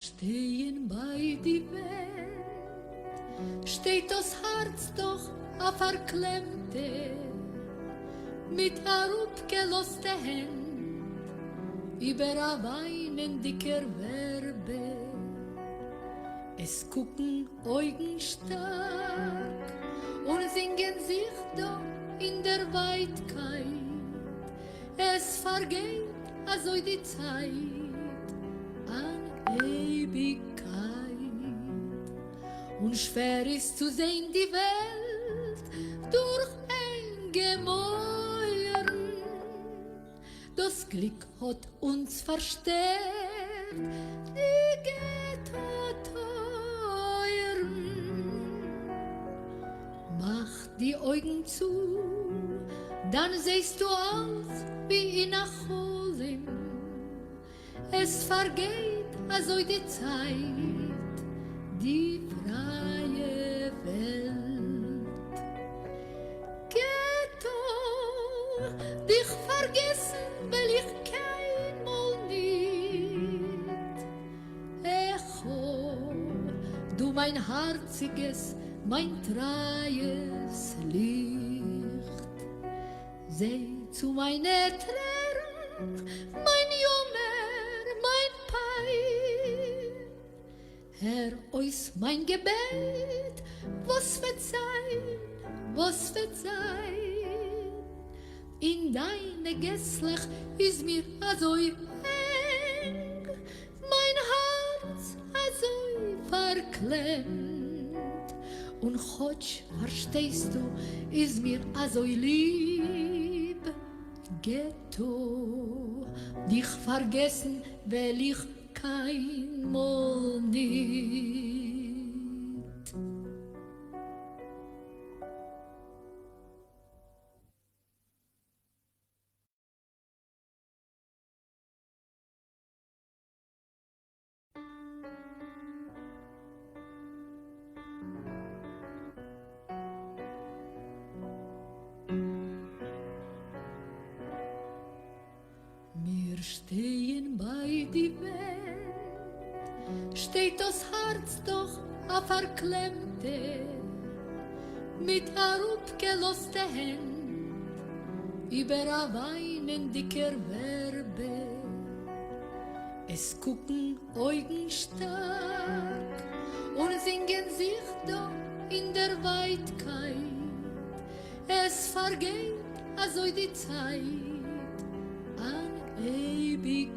Stehen bei die Welt, steht das Herz doch a verklemmte, mit herabgeloste Händ, über a weinendiger Werbe. Es gucken Augen stark und singen sich doch in der Weitkeit. Es vergeht also die Zeit an Ewigkeit. Und schwer ist zu sehen die Welt durch ein Gemäuern. Das Glück hat uns verstärkt, die Ghetto-Teuren. Mach die Augen zu, dann siehst du alles wie in a Cholim. Es vergeht also die Zeit, die freie Welt. Ghetto, dich vergessen will ich keinmal nicht. Echo, du mein herziges, mein treues Licht. Seh zu meiner Tränen, mein Jammer, mein Pein. Herr, aus mein Gebet, was wird sein, was wird sein? In deine Gesslich ist mir also eng, mein Herz also verklemmt. Und Gott, verstehst du, ist mir also lieb. Ghetto, dich vergessen will ich keinmal nicht. Wir stehen bei die Welt, steht das Herz doch a verklemmte, mit herabgeloste Händ, über a weinendiger Werbe. Es gucken Augen stark und singen sich doch in der Weitkeit. Es vergeht also die Zeit an Ewigkeit.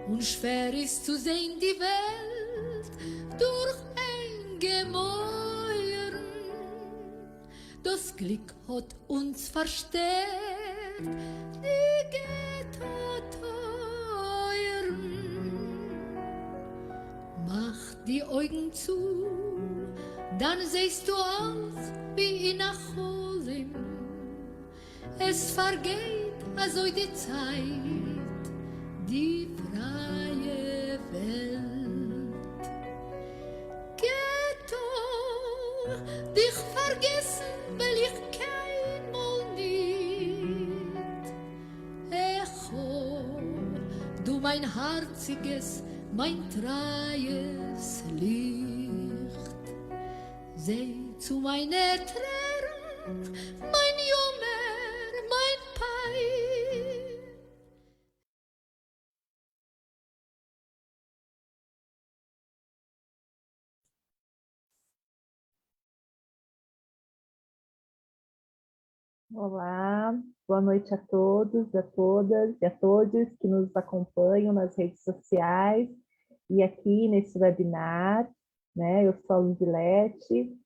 Und schwer ist zu sehen die Welt durch ein Gemäuern. Das Glück hat uns verstärkt, die Ghetto-Teuren. Mach die Augen zu, dann siehst du alles wie in a Cholim. Es vergeht also die Zeit, die freie Welt. Ghetto, dich vergessen will ich keinmal nicht. Echo, du mein herziges, mein treues Licht. Seh zu meiner Tränen, mein Jammer, mein Pein. Olá, boa noite a todos, a todas e a todos que nos acompanham nas redes sociais e aqui nesse webinar, né? Eu sou a Luzilete,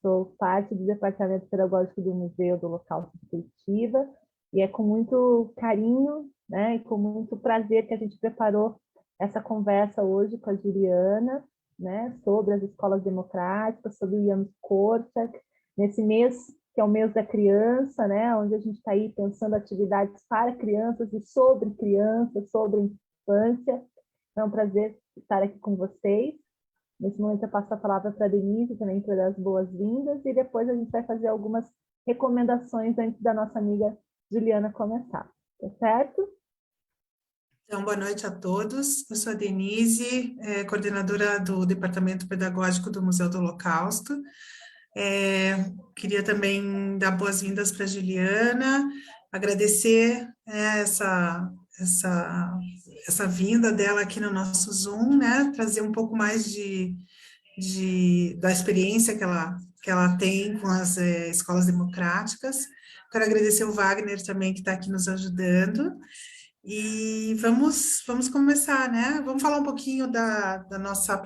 sou parte do Departamento Pedagógico do Museu do Holocausto de Curitiba e é com muito carinho, né, e com muito prazer que a gente preparou essa conversa hoje com a Juliana, né, sobre as escolas democráticas, sobre o Janusz Korczak, nesse mês que é o mês da criança, né, onde a gente está aí pensando atividades para crianças e sobre crianças, sobre infância. É um prazer estar aqui com vocês. Nesse momento eu passo a palavra para a Denise também para dar as boas-vindas e depois a gente vai fazer algumas recomendações antes da nossa amiga Juliana começar. Tá certo? Então, boa noite a todos. Eu sou a Denise, coordenadora do Departamento Pedagógico do Museu do Holocausto. Queria também dar boas-vindas para a Juliana, agradecer essa vinda dela aqui no nosso Zoom, né? Trazer um pouco mais da experiência que ela tem com as escolas democráticas. Quero agradecer o Wagner também, que está aqui nos ajudando. E vamos começar, né? Vamos falar um pouquinho da nossa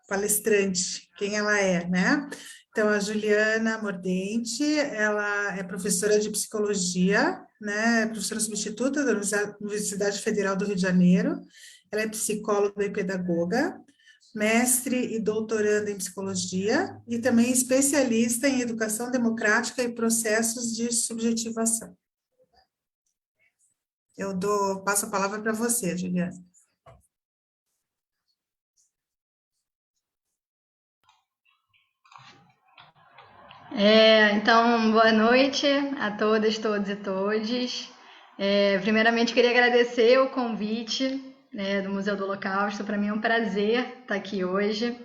palestrante, quem ela é, né? Então, a Juliana Mordente, ela é professora de psicologia, né? Professora substituta da Universidade Federal do Rio de Janeiro. Ela é psicóloga e pedagoga, mestre e doutoranda em psicologia e também especialista em educação democrática e processos de subjetivação. Passo a palavra para você, Juliana. Então, boa noite a todas, todos e todes. Primeiramente, queria agradecer o convite, né, do Museu do Holocausto. Para mim é um prazer estar aqui hoje.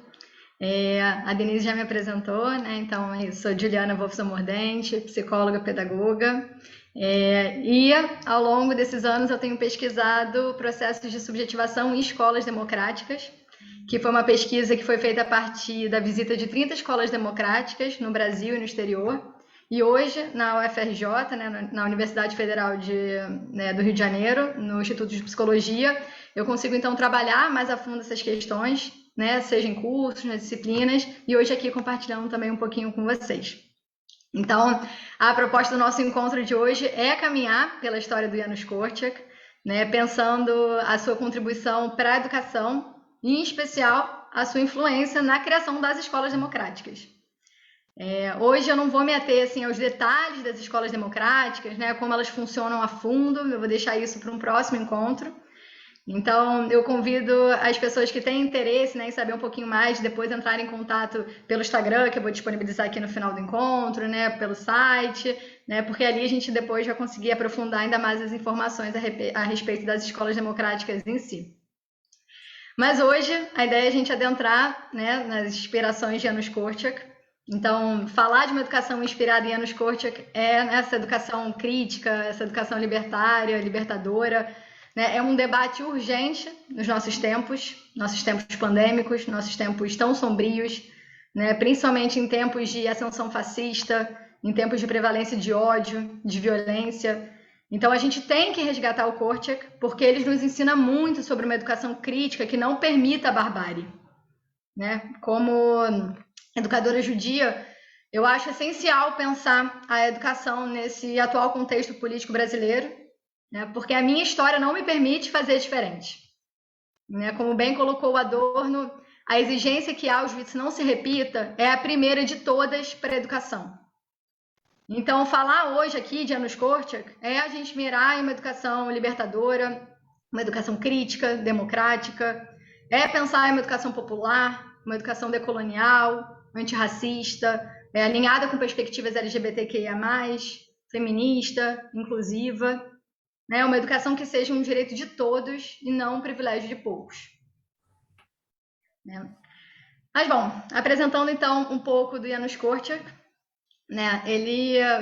A Denise já me apresentou, né? Então, eu sou Juliana Wolfson Mordente, psicóloga, pedagoga. E ao longo desses anos eu tenho pesquisado processos de subjetivação em escolas democráticas, que foi uma pesquisa que foi feita a partir da visita de 30 escolas democráticas no Brasil e no exterior. E hoje, na UFRJ, né, na Universidade Federal do Rio de Janeiro, no Instituto de Psicologia, eu consigo então trabalhar mais a fundo essas questões, né, seja em cursos, nas disciplinas, e hoje aqui compartilhando também um pouquinho com vocês. Então, a proposta do nosso encontro de hoje é caminhar pela história do Janusz Korczak, né, pensando a sua contribuição para a educação, e em especial a sua influência na criação das escolas democráticas. Hoje eu não vou me ater assim, aos detalhes das escolas democráticas, né, como elas funcionam a fundo, eu vou deixar isso para um próximo encontro. Então, eu convido as pessoas que têm interesse, né, em saber um pouquinho mais, depois entrarem em contato pelo Instagram, que eu vou disponibilizar aqui no final do encontro, né, pelo site, né, porque ali a gente depois vai conseguir aprofundar ainda mais as informações a respeito das escolas democráticas em si. Mas hoje a ideia é a gente adentrar, né, nas inspirações de Janusz Korczak. Então, falar de uma educação inspirada em Janusz Korczak é essa educação crítica, essa educação libertária, libertadora, né? É um debate urgente nos nossos tempos pandêmicos, nossos tempos tão sombrios, né? Principalmente em tempos de ascensão fascista, em tempos de prevalência de ódio, de violência. Então, a gente tem que resgatar o Korczak, porque ele nos ensina muito sobre uma educação crítica que não permita a barbárie, né? Como educadora judia, eu acho essencial pensar a educação nesse atual contexto político brasileiro, né? Porque a minha história não me permite fazer diferente, né? Como bem colocou o Adorno, a exigência que Auschwitz não se repita é a primeira de todas para a educação. Então, falar hoje aqui de Janusz Korczak é a gente mirar em uma educação libertadora, uma educação crítica, democrática, é pensar em uma educação popular, uma educação decolonial, antirracista, alinhada com perspectivas LGBTQIA+, feminista, inclusiva, né? Uma educação que seja um direito de todos e não um privilégio de poucos. Né? Mas, bom, apresentando então um pouco do Janusz Korczak, né?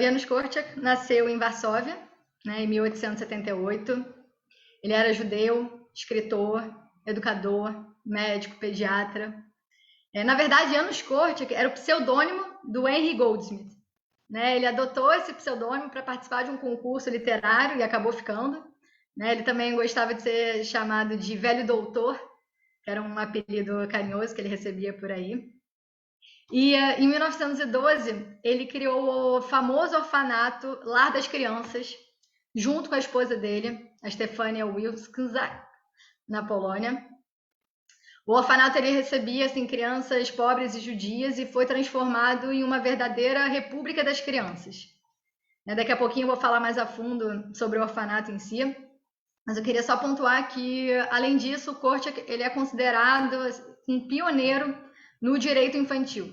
Janusz Korczak nasceu em Varsóvia, né, em 1878. Ele era judeu, escritor, educador, médico, pediatra. Na verdade, Janusz Korczak era o pseudônimo do Henry Goldsmith, né? Ele adotou esse pseudônimo para participar de um concurso literário e acabou ficando, né? Ele também gostava de ser chamado de Velho Doutor, que era um apelido carinhoso que ele recebia por aí. E em 1912, ele criou o famoso orfanato Lar das Crianças, junto com a esposa dele, a Stefania Wilczak, na Polônia. O orfanato ele recebia assim, crianças pobres e judias e foi transformado em uma verdadeira república das crianças. Daqui a pouquinho eu vou falar mais a fundo sobre o orfanato em si, mas eu queria só pontuar que, além disso, o Korczak ele é considerado um pioneiro no direito infantil.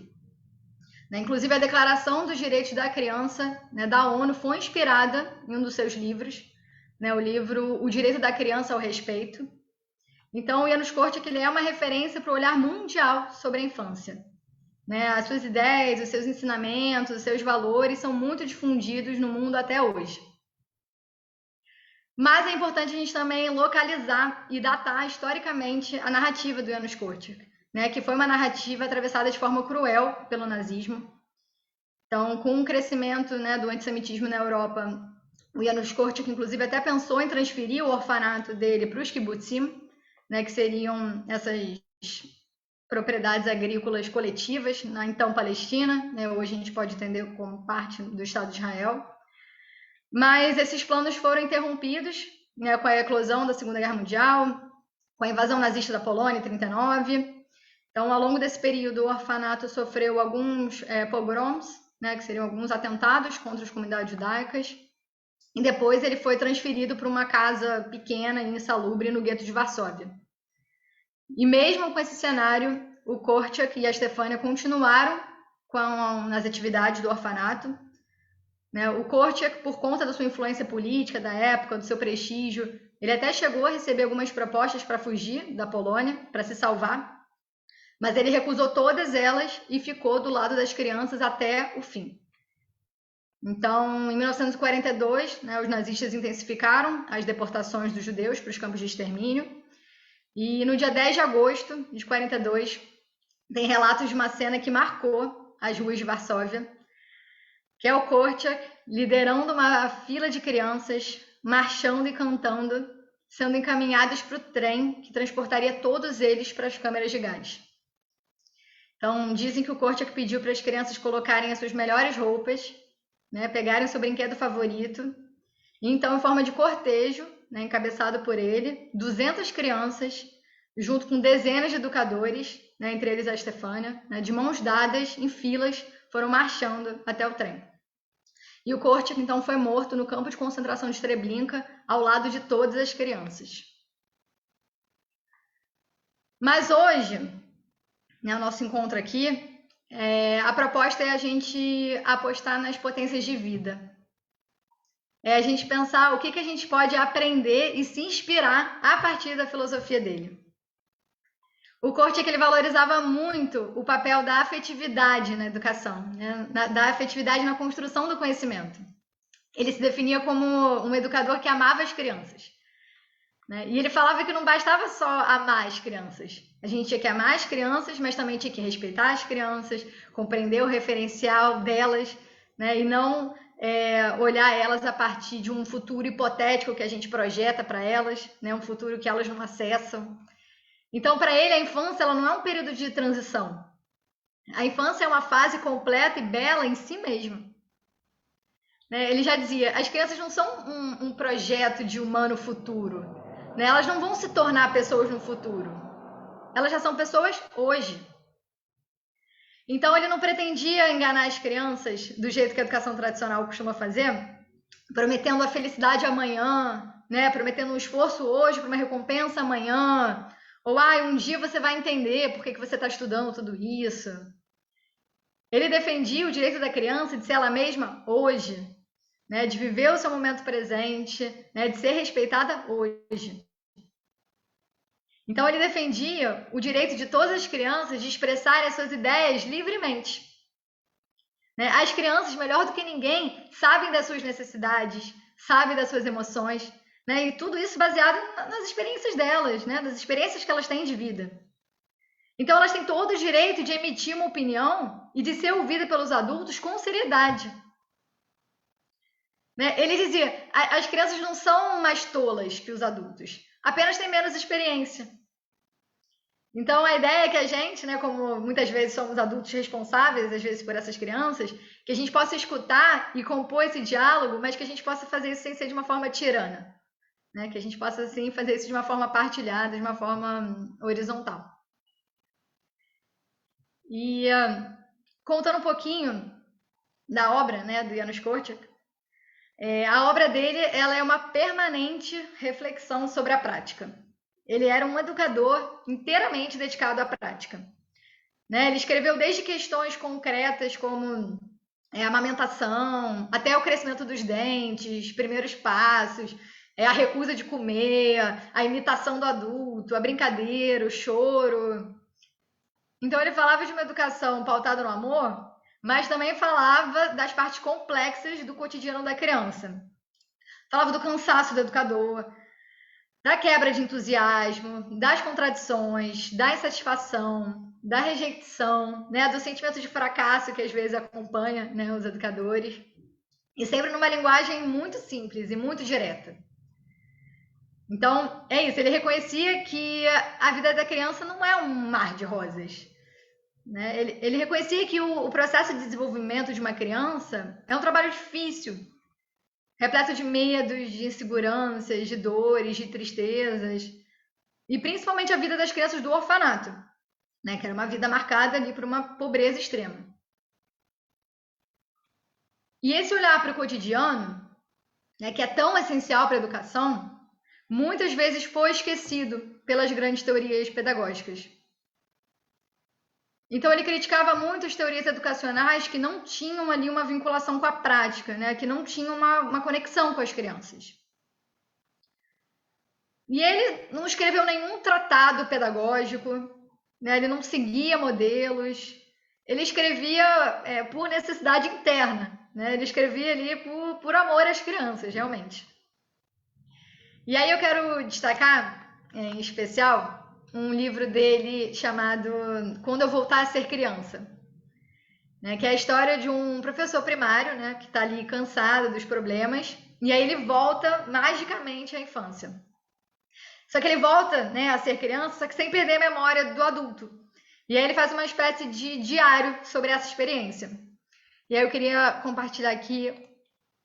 Inclusive, a Declaração dos Direitos da Criança, né, da ONU foi inspirada em um dos seus livros, né, o livro O Direito da Criança ao Respeito. Então, o Janusz Korczak ele é uma referência para o olhar mundial sobre a infância. Né? As suas ideias, os seus ensinamentos, os seus valores são muito difundidos no mundo até hoje. Mas é importante a gente também localizar e datar historicamente a narrativa do Janusz Korczak, né? Que foi uma narrativa atravessada de forma cruel pelo nazismo. Então, com o crescimento, né, do antissemitismo na Europa, o Janusz Korczak, inclusive, até pensou em transferir o orfanato dele para os kibbutzim, né, que seriam essas propriedades agrícolas coletivas na então Palestina, né, hoje a gente pode entender como parte do Estado de Israel. Mas esses planos foram interrompidos, né, com a eclosão da Segunda Guerra Mundial, com a invasão nazista da Polônia em 1939. Então, ao longo desse período, o orfanato sofreu alguns pogroms, né, que seriam alguns atentados contra as comunidades judaicas, e depois ele foi transferido para uma casa pequena e insalubre no gueto de Varsóvia. E mesmo com esse cenário, o Korczak e a Stefania continuaram nas atividades do orfanato. Né? O Korczak, por conta da sua influência política da época, do seu prestígio, ele até chegou a receber algumas propostas para fugir da Polônia, para se salvar, mas ele recusou todas elas e ficou do lado das crianças até o fim. Então, em 1942, né, os nazistas intensificaram as deportações dos judeus para os campos de extermínio, e no dia 10 de agosto de 1942, tem relatos de uma cena que marcou as ruas de Varsóvia, que é o Korczak liderando uma fila de crianças, marchando e cantando, sendo encaminhados para o trem que transportaria todos eles para as câmeras de gás. Então, dizem que o Korczak pediu para as crianças colocarem as suas melhores roupas, né, pegarem o seu brinquedo favorito, e então, em forma de cortejo, né, encabeçado por ele, 200 crianças, junto com dezenas de educadores, né, entre eles a Stefania, né, de mãos dadas, em filas, foram marchando até o trem. E o Korczak, então, foi morto no campo de concentração de Treblinka, ao lado de todas as crianças. Mas hoje, né, o nosso encontro aqui, a proposta é a gente apostar nas potências de vida. É a gente pensar o que a gente pode aprender e se inspirar a partir da filosofia dele. O Korczak ele valorizava muito o papel da afetividade na educação, né? Da afetividade na construção do conhecimento. Ele se definia como um educador que amava as crianças, né? E ele falava que não bastava só amar as crianças. A gente tinha que amar as crianças, mas também tinha que respeitar as crianças, compreender o referencial delas, né? E não olhar elas a partir de um futuro hipotético que a gente projeta para elas, né? Um futuro que elas não acessam. Então, para ele, a infância ela não é um período de transição. A infância é uma fase completa e bela em si mesma. Né? Ele já dizia, as crianças não são um projeto de humano futuro. Né? Elas não vão se tornar pessoas no futuro. Elas já são pessoas hoje. Então, ele não pretendia enganar as crianças do jeito que a educação tradicional costuma fazer, prometendo a felicidade amanhã, né? Prometendo um esforço hoje para uma recompensa amanhã. Ou, um dia você vai entender por que você está estudando tudo isso. Ele defendia o direito da criança de ser ela mesma hoje, né? De viver o seu momento presente, né? De ser respeitada hoje. Então, ele defendia o direito de todas as crianças de expressarem as suas ideias livremente. Né? As crianças, melhor do que ninguém, sabem das suas necessidades, sabem das suas emoções, né? E tudo isso baseado nas experiências delas, né? Das experiências que elas têm de vida. Então, elas têm todo o direito de emitir uma opinião e de ser ouvida pelos adultos com seriedade. Né? Ele dizia, as crianças não são mais tolas que os adultos, apenas têm menos experiência. Então, a ideia é que a gente, né, como muitas vezes somos adultos responsáveis, às vezes por essas crianças, que a gente possa escutar e compor esse diálogo, mas que a gente possa fazer isso sem ser de uma forma tirana. Né? Que a gente possa, assim, fazer isso de uma forma partilhada, de uma forma horizontal. E contando um pouquinho da obra, né, do Janusz Korczak, a obra dele ela é uma permanente reflexão sobre a prática. Ele era um educador inteiramente dedicado à prática. Né? Ele escreveu desde questões concretas como a amamentação, até o crescimento dos dentes, primeiros passos. É a recusa de comer, a imitação do adulto, a brincadeira, o choro. Então ele falava de uma educação pautada no amor, mas também falava das partes complexas do cotidiano da criança. Falava do cansaço do educador, da quebra de entusiasmo, das contradições, da insatisfação, da rejeição, né, do sentimento de fracasso que às vezes acompanha, né, os educadores, e sempre numa linguagem muito simples e muito direta. Então, é isso, ele reconhecia que a vida da criança não é um mar de rosas. Né? Ele reconhecia que o processo de desenvolvimento de uma criança é um trabalho difícil, repleto de medos, de inseguranças, de dores, de tristezas, e principalmente a vida das crianças do orfanato, né? Que era uma vida marcada ali por uma pobreza extrema. E esse olhar para o cotidiano, né, que é tão essencial para a educação, muitas vezes foi esquecido pelas grandes teorias pedagógicas. Então ele criticava muito as teorias educacionais que não tinham ali uma vinculação com a prática, né? Que não tinham uma conexão com as crianças. E ele não escreveu nenhum tratado pedagógico, né? Ele não seguia modelos, ele escrevia por necessidade interna, né? Ele escrevia ali por amor às crianças, realmente. E aí eu quero destacar, em especial, um livro dele chamado Quando Eu Voltar a Ser Criança, né, que é a história de um professor primário, né, que está ali cansado dos problemas, e aí ele volta magicamente à infância. Só que ele volta, né, a ser criança, só que sem perder a memória do adulto. E aí ele faz uma espécie de diário sobre essa experiência. E aí eu queria compartilhar aqui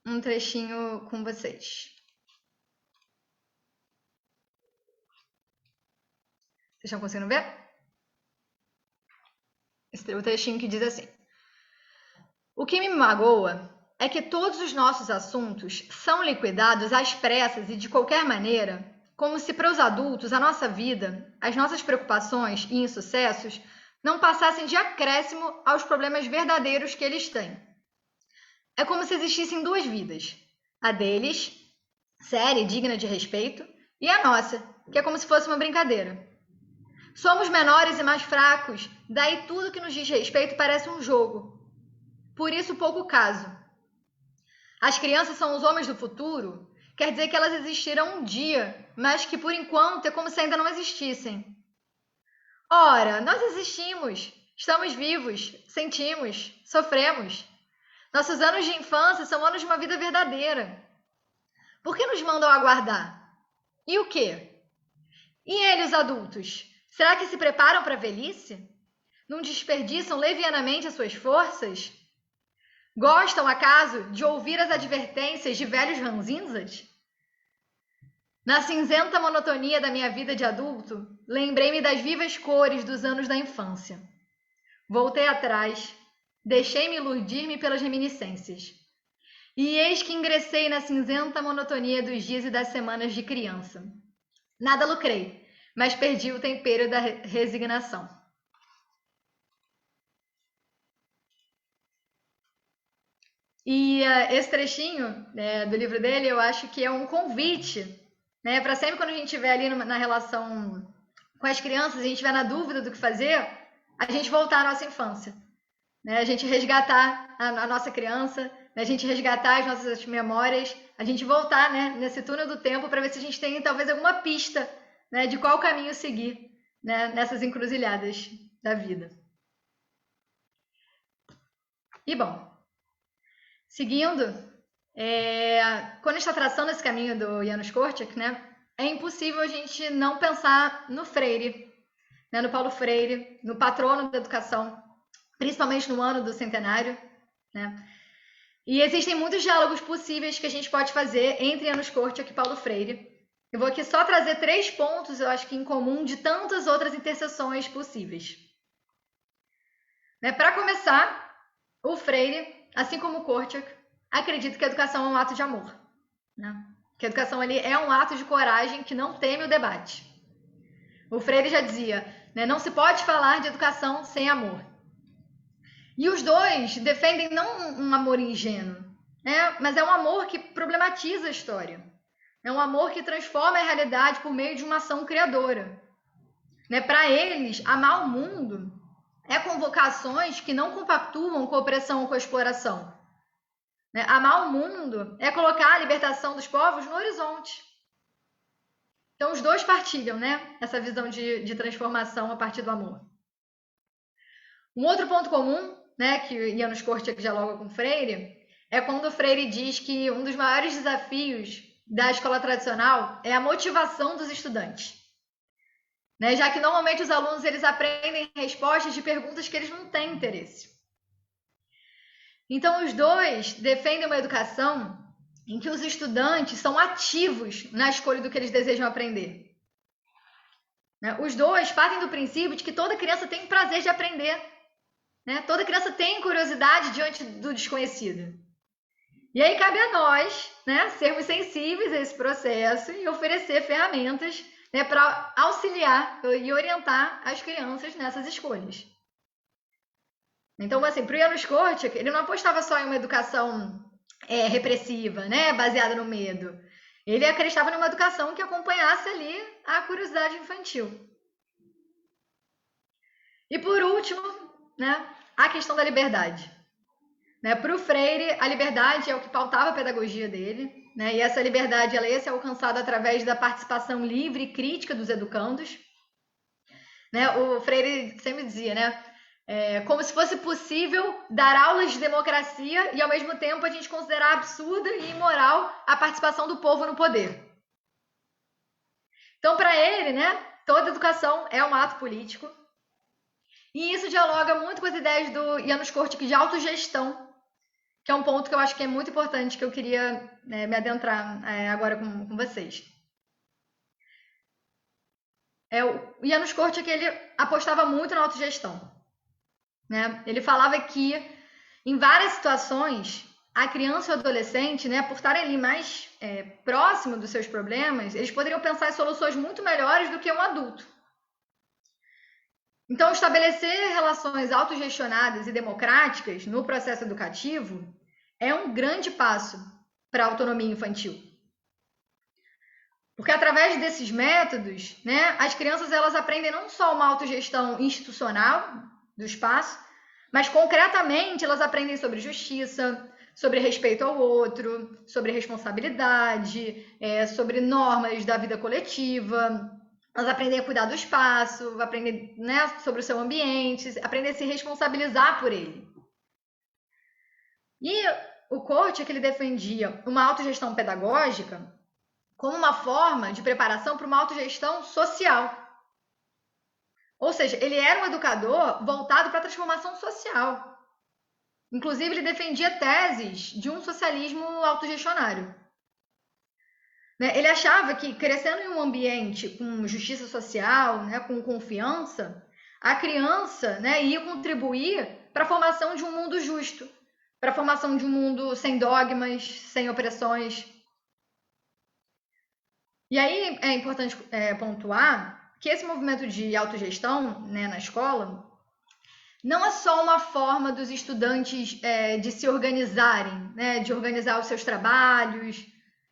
um trechinho com vocês. Vocês estão conseguindo ver? O trechinho que diz assim: o que me magoa é que todos os nossos assuntos são liquidados às pressas e de qualquer maneira, como se para os adultos a nossa vida, as nossas preocupações e insucessos não passassem de acréscimo aos problemas verdadeiros que eles têm. É como se existissem duas vidas, a deles, séria e digna de respeito, e a nossa, que é como se fosse uma brincadeira. Somos menores e mais fracos, daí tudo que nos diz respeito parece um jogo. Por isso, pouco caso. As crianças são os homens do futuro, quer dizer que elas existirão um dia, mas que por enquanto é como se ainda não existissem. Ora, nós existimos, estamos vivos, sentimos, sofremos. Nossos anos de infância são anos de uma vida verdadeira. Por que nos mandam aguardar? E o quê? E eles, os adultos? Será que se preparam para a velhice? Não desperdiçam levianamente as suas forças? Gostam, acaso, de ouvir as advertências de velhos ranzinzas? Na cinzenta monotonia da minha vida de adulto, lembrei-me das vivas cores dos anos da infância. Voltei atrás, deixei-me iludir-me pelas reminiscências. E eis que ingressei na cinzenta monotonia dos dias e das semanas de criança. Nada lucrei, mas perdi o tempero da resignação. E esse trechinho do livro dele, eu acho que é um convite, né, para sempre quando a gente estiver ali na relação com as crianças, a gente estiver na dúvida do que fazer, a gente voltar à nossa infância, né, a gente resgatar a nossa criança, né, a gente resgatar as nossas memórias, a gente voltar, né, nesse túnel do tempo para ver se a gente tem talvez alguma pista, né, de qual caminho seguir, né, nessas encruzilhadas da vida. E bom, seguindo, quando a gente está traçando esse caminho do Janusz Korczak, né, é impossível a gente não pensar no Freire, né, no Paulo Freire, no patrono da educação, principalmente no ano do centenário, né? E existem muitos diálogos possíveis que a gente pode fazer entre Janusz Korczak e Paulo Freire. Eu vou aqui só trazer 3 pontos, eu acho que em comum, de tantas outras interseções possíveis. Né, para começar, o Freire, assim como o Korczak, acredita que a educação é um ato de amor, né? Que a educação ali é um ato de coragem que não teme o debate. O Freire já dizia, né, não se pode falar de educação sem amor. E os dois defendem não um amor ingênuo, né, mas é um amor que problematiza a história. É um amor que transforma a realidade por meio de uma ação criadora. Né? Para eles, amar o mundo é convocar ações que não compactuam com a opressão ou com a exploração. Né? Amar o mundo é colocar a libertação dos povos no horizonte. Então, os dois partilham, né, essa visão de transformação a partir do amor. Um outro ponto comum, né, que Janusz Korczak dialoga com Freire, é quando o Freire diz que um dos maiores desafios da escola tradicional é a motivação dos estudantes. Né, já que normalmente os alunos eles aprendem respostas de perguntas que eles não têm interesse. Então, os dois defendem uma educação em que os estudantes são ativos na escolha do que eles desejam aprender. Né? Os dois partem do princípio de que toda criança tem prazer de aprender. Né? Toda criança tem curiosidade diante do desconhecido. E aí cabe a nós, né, sermos sensíveis a esse processo e oferecer ferramentas, né, para auxiliar e orientar as crianças nessas escolhas. Então, assim, para o Janusz Korczak, ele não apostava só em uma educação repressiva, né, baseada no medo. Ele acreditava numa educação que acompanhasse ali a curiosidade infantil. E por último, né, a questão da liberdade. Né, para o Freire, a liberdade é o que pautava a pedagogia dele, né, e essa liberdade ela ia ser alcançada através da participação livre e crítica dos educandos. Né, o Freire sempre dizia, né, como se fosse possível dar aulas de democracia e, ao mesmo tempo, a gente considerar absurda e imoral a participação do povo no poder. Então, para ele, né, toda educação é um ato político. E isso dialoga muito com as ideias do Janusz Korczak de autogestão, que é um ponto que eu acho que é muito importante, que eu queria me adentrar agora com vocês. O Janusz Korczak ele apostava muito na autogestão. Né? Ele falava que, em várias situações, a criança e o adolescente, né, por estarem ali mais próximo dos seus problemas, eles poderiam pensar em soluções muito melhores do que um adulto. Então, estabelecer relações autogestionadas e democráticas no processo educativo é um grande passo para a autonomia infantil. Porque através desses métodos, né, as crianças elas aprendem não só uma autogestão institucional do espaço, mas concretamente elas aprendem sobre justiça, sobre respeito ao outro, sobre responsabilidade, sobre normas da vida coletiva. Elas aprendem a cuidar do espaço, aprendem, né, sobre o seu ambiente, aprendem a se responsabilizar por ele. E o Korczak ele defendia uma autogestão pedagógica como uma forma de preparação para uma autogestão social. Ou seja, ele era um educador voltado para a transformação social. Inclusive, ele defendia teses de um socialismo autogestionário. Ele achava que, crescendo em um ambiente com justiça social, né, com confiança, a criança, né, ia contribuir para a formação de um mundo justo, para a formação de um mundo sem dogmas, sem opressões. E aí é importante pontuar que esse movimento de autogestão, né, na escola não é só uma forma dos estudantes de se organizarem, né, de organizar os seus trabalhos,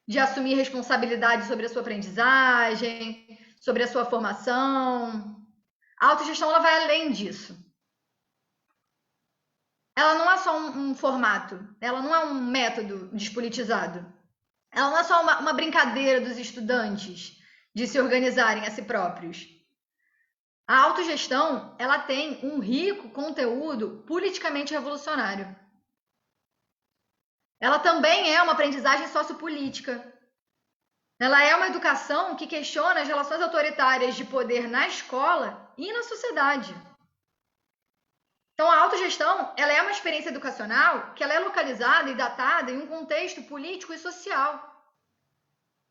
de assumir responsabilidade sobre a sua aprendizagem, sobre a sua formação. A autogestão ela vai além disso. Ela não é só um formato, ela não é um método despolitizado. Ela não é só uma brincadeira dos estudantes de se organizarem a si próprios. A autogestão, ela tem um rico conteúdo politicamente revolucionário. Ela também é uma aprendizagem sociopolítica. Ela é uma educação que questiona as relações autoritárias de poder na escola e na sociedade. Então, a autogestão, ela é uma experiência educacional que ela é localizada e datada em um contexto político e social.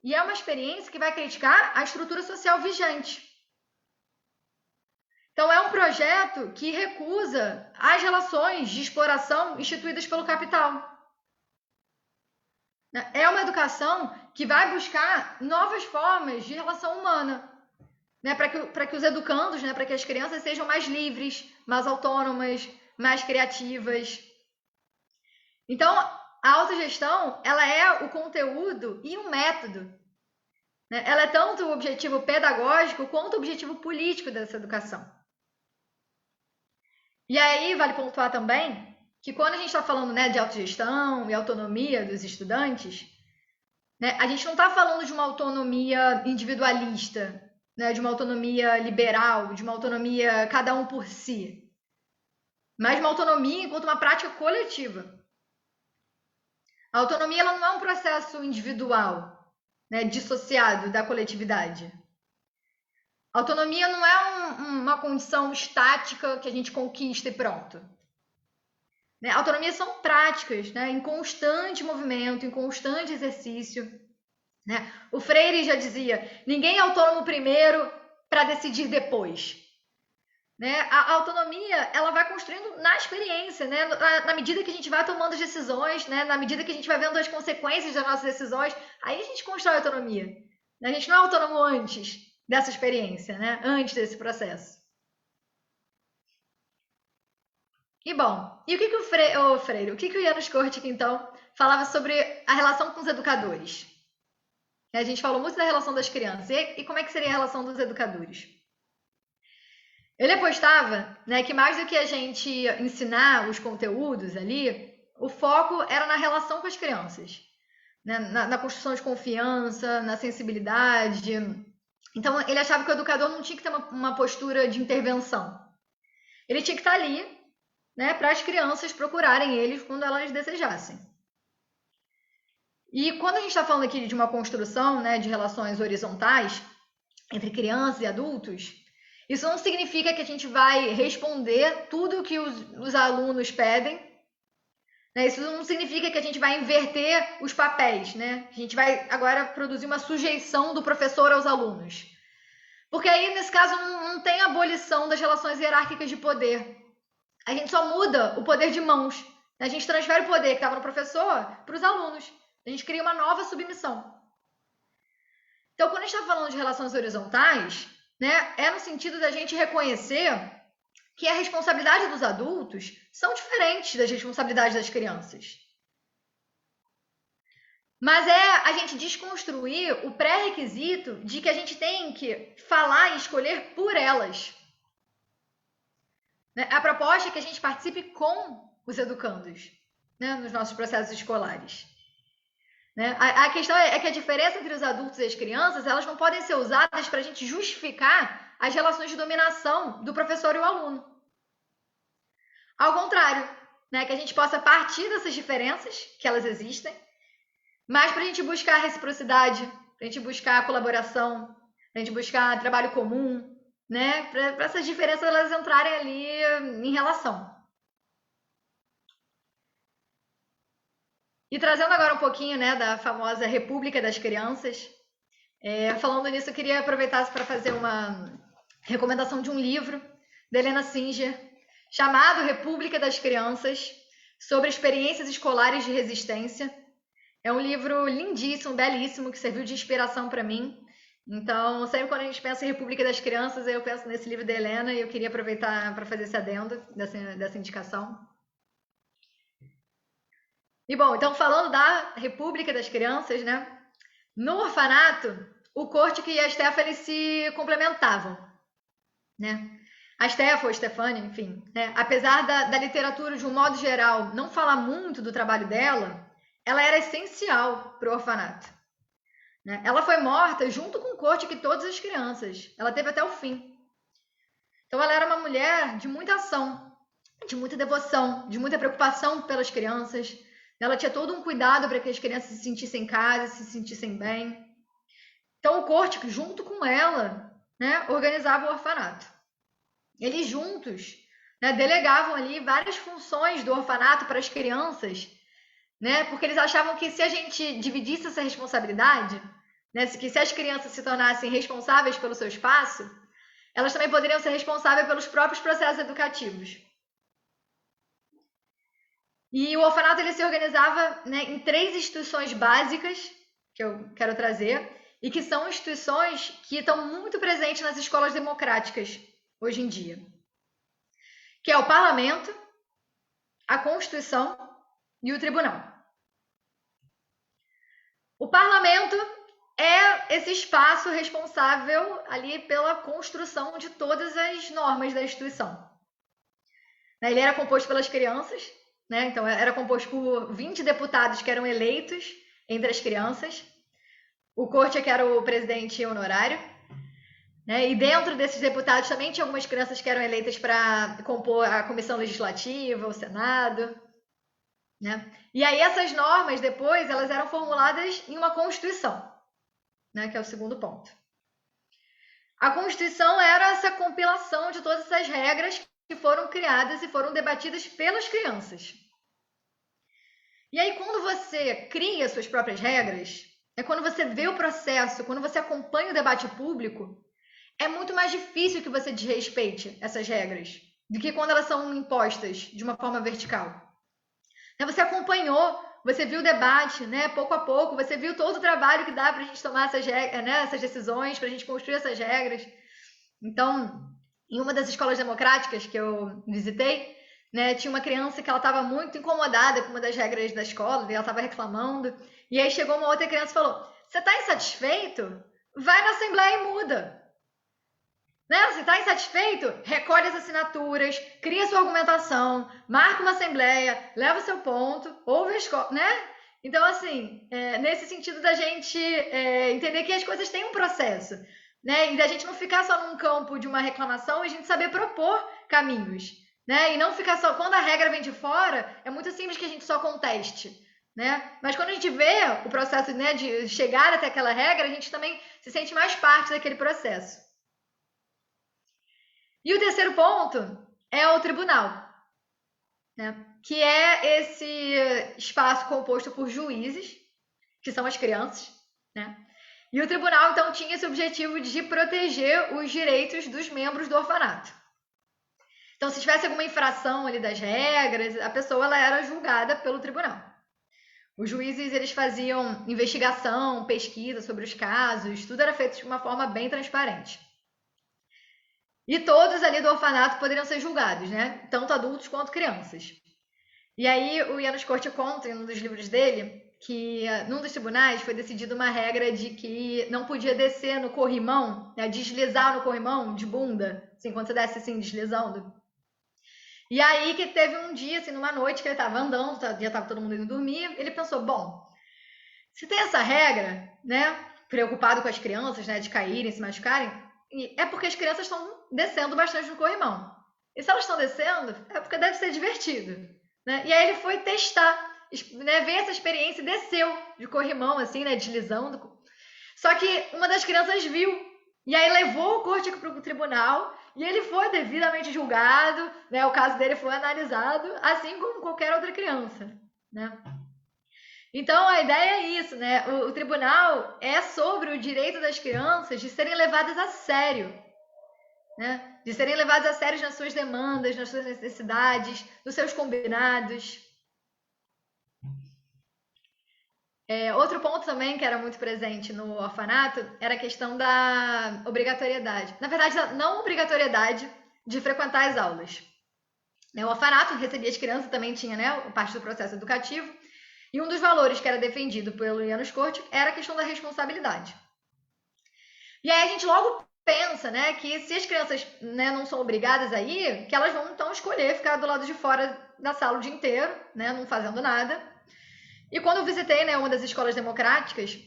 E é uma experiência que vai criticar a estrutura social vigente. Então, é um projeto que recusa as relações de exploração instituídas pelo capital. É uma educação que vai buscar novas formas de relação humana, né, para que os educandos, né, para que as crianças sejam mais livres, mais autônomas, mais criativas. Então, a autogestão, ela é o conteúdo e um método né? Ela é tanto o objetivo pedagógico quanto o objetivo político dessa educação. E aí vale pontuar também que quando a gente está falando, né, de autogestão e autonomia dos estudantes, né, a gente não está falando de uma autonomia individualista, né, de uma autonomia liberal, de uma autonomia cada um por si, mas uma autonomia enquanto uma prática coletiva. A autonomia ela não é um processo individual, né, dissociado da coletividade. A autonomia não é uma condição estática que a gente conquista e pronto. Né? Autonomias são práticas, né, em constante movimento, em constante exercício. Né? O Freire já dizia, ninguém é autônomo primeiro para decidir depois. Né? A autonomia ela vai construindo na experiência, né? Na medida que a gente vai tomando as decisões, né? Na medida que a gente vai vendo as consequências das nossas decisões, aí a gente constrói a autonomia. A gente não é autônomo antes dessa experiência, né? Antes desse processo. E bom, e o que o Freire, o que o Janusz Korczak, então, falava sobre a relação com os educadores? A gente falou muito da relação das crianças, e como é que seria a relação dos educadores? Ele apostava, né, que mais do que a gente ensinar os conteúdos ali, o foco era na relação com as crianças, né, na construção de confiança, na sensibilidade. Então, ele achava que o educador não tinha que ter uma postura de intervenção. Ele tinha que estar ali, né, para as crianças procurarem eles quando elas desejassem. E quando a gente está falando aqui de uma construção, né, de relações horizontais entre crianças e adultos, isso não significa que a gente vai responder tudo o que os alunos pedem, né? Isso não significa que a gente vai inverter os papéis, né? A gente vai agora produzir uma sujeição do professor aos alunos. Porque aí, nesse caso, não tem abolição das relações hierárquicas de poder. A gente só muda o poder de mãos. A gente transfere o poder que estava no professor para os alunos. A gente cria uma nova submissão. Então, quando a gente está falando de relações horizontais, né, é no sentido da gente reconhecer que a responsabilidade dos adultos são diferentes das responsabilidades das crianças. Mas é a gente desconstruir o pré-requisito de que a gente tem que falar e escolher por elas. A proposta é que a gente participe com os educandos, né, nos nossos processos escolares. Né? A questão é que a diferença entre os adultos e as crianças, elas não podem ser usadas para a gente justificar as relações de dominação do professor e o aluno. Ao contrário, né, que a gente possa partir dessas diferenças, que elas existem, mas para a gente buscar reciprocidade, para a gente buscar colaboração, para a gente buscar trabalho comum, né, para essas diferenças elas entrarem ali em relação. E trazendo agora um pouquinho, né, da famosa República das Crianças, falando nisso, eu queria aproveitar para fazer uma recomendação de um livro da Helena Singer, chamado República das Crianças, sobre experiências escolares de resistência. É um livro lindíssimo, belíssimo, que serviu de inspiração para mim. Então, sempre quando a gente pensa em República das Crianças, eu penso nesse livro da Helena e eu queria aproveitar para fazer esse adendo dessa indicação. E bom, então falando da República das Crianças, né? No orfanato, o Korczak e a Stephanie se complementavam, né? A Stephanie, enfim, né? Apesar da literatura de um modo geral não falar muito do trabalho dela, ela era essencial para o orfanato. Né? Ela foi morta junto com o Korczak e todas as crianças. Ela teve até o fim. Então ela era uma mulher de muita ação, de muita devoção, de muita preocupação pelas crianças. Ela tinha todo um cuidado para que as crianças se sentissem em casa, se sentissem bem. Então, o Korczak, junto com ela, né, organizava o orfanato. Eles juntos, né, delegavam ali várias funções do orfanato para as crianças, né, porque eles achavam que se a gente dividisse essa responsabilidade, né, que se as crianças se tornassem responsáveis pelo seu espaço, elas também poderiam ser responsáveis pelos próprios processos educativos. E o orfanato ele se organizava, né, em 3 instituições básicas, que eu quero trazer, e que são instituições que estão muito presentes nas escolas democráticas hoje em dia. Que é o Parlamento, a Constituição e o Tribunal. O Parlamento é esse espaço responsável ali pela construção de todas as normas da instituição. Ele era composto pelas crianças, né? Então era composto por 20 deputados que eram eleitos entre as crianças. O Corte, que era o presidente honorário, né? E dentro desses deputados também tinha algumas crianças que eram eleitas para compor a comissão legislativa, o Senado, né? E aí essas normas depois elas eram formuladas em uma Constituição, né? Que é o segundo ponto. A Constituição era essa compilação de todas essas regras que foram criadas e foram debatidas pelas crianças. E aí, quando você cria suas próprias regras, é quando você vê o processo, quando você acompanha o debate público, é muito mais difícil que você desrespeite essas regras do que quando elas são impostas de uma forma vertical. Você acompanhou, você viu o debate, né, pouco a pouco, você viu todo o trabalho que dá para a gente tomar essas, né, essas decisões, para a gente construir essas regras. Então, em uma das escolas democráticas que eu visitei, né, tinha uma criança que ela estava muito incomodada com uma das regras da escola, e ela estava reclamando, e aí chegou uma outra criança e falou: você está insatisfeito? Vai na Assembleia e muda. Né? Você está insatisfeito? Recolhe as assinaturas, cria sua argumentação, marca uma assembleia, leva o seu ponto, ouve a escola, né? Então, assim, nesse sentido da gente entender que as coisas têm um processo, né? E da gente não ficar só num campo de uma reclamação e a gente saber propor caminhos, né? E não ficar só... Quando a regra vem de fora, é muito simples que a gente só conteste, né? Mas quando a gente vê o processo, né, de chegar até aquela regra, a gente também se sente mais parte daquele processo. E o terceiro ponto é o tribunal, né? Que é esse espaço composto por juízes, que são as crianças, né? E o tribunal, então, tinha esse objetivo de proteger os direitos dos membros do orfanato. Então, se tivesse alguma infração ali das regras, a pessoa ela era julgada pelo tribunal. Os juízes eles faziam investigação, pesquisa sobre os casos, tudo era feito de uma forma bem transparente. E todos ali do orfanato poderiam ser julgados, né? Tanto adultos quanto crianças. E aí o János Corti conta em um dos livros dele que num dos tribunais foi decidida uma regra de que não podia descer no corrimão, né? Deslizar no corrimão de bunda, assim, quando você desce assim, deslizando. E aí que teve um dia, assim, numa noite que ele estava andando, já estava todo mundo indo dormir, ele pensou, bom, se tem essa regra, né? Preocupado com as crianças, né? De caírem, se machucarem, é porque as crianças estão descendo bastante no corrimão. E se elas estão descendo, é porque deve ser divertido, né? E aí ele foi testar, né, ver essa experiência e desceu de corrimão, assim, né, deslizando. Só que uma das crianças viu, e aí levou o Corti para o tribunal, e ele foi devidamente julgado, né, o caso dele foi analisado, assim como qualquer outra criança, né? Então, a ideia é isso, né? O tribunal é sobre o direito das crianças de serem levadas a sério, né? De serem levadas a sério nas suas demandas, nas suas necessidades, nos seus combinados. Outro ponto também que era muito presente no orfanato era a questão da obrigatoriedade. Na verdade, da não obrigatoriedade de frequentar as aulas. O orfanato recebia as crianças, também tinha, né, parte do processo educativo. E um dos valores que era defendido pelo János Corti era a questão da responsabilidade. E aí a gente logo pensa, né, que se as crianças, né, não são obrigadas a ir, que elas vão então escolher ficar do lado de fora da sala o dia inteiro, né, não fazendo nada. E quando eu visitei, né, uma das escolas democráticas,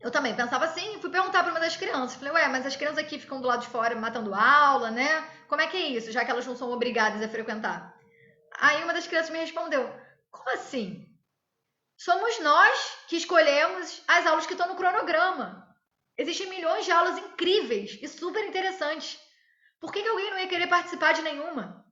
eu também pensava assim, fui perguntar para uma das crianças, falei, ué, mas as crianças aqui ficam do lado de fora matando aula, né? Como é que é isso, já que elas não são obrigadas a frequentar? Aí uma das crianças me respondeu, como assim? Somos nós que escolhemos as aulas que estão no cronograma. Existem milhões de aulas incríveis e super interessantes. Por que alguém não ia querer participar de nenhuma?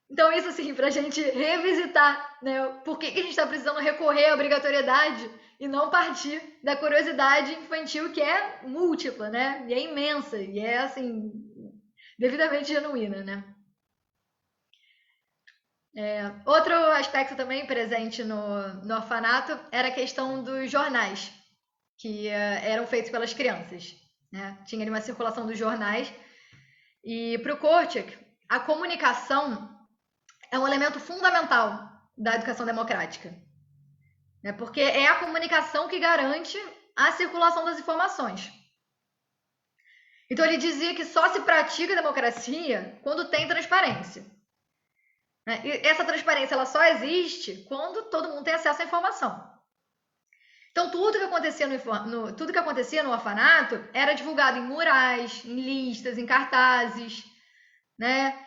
Então, isso assim, para a gente revisitar, né, por que a gente está precisando recorrer à obrigatoriedade e não partir da curiosidade infantil, que é múltipla, né? E é imensa, e é, assim, devidamente genuína, né? Outro aspecto também presente no orfanato era a questão dos jornais, que eram feitos pelas crianças, né? Tinha ali uma circulação dos jornais. E para o Corti, a comunicação é um elemento fundamental da educação democrática. né? Porque é a comunicação que garante a circulação das informações. Então, ele dizia que só se pratica democracia quando tem transparência. Né? E essa transparência ela só existe quando todo mundo tem acesso à informação. Então, tudo que acontecia no orfanato era divulgado em murais, em listas, em cartazes, né?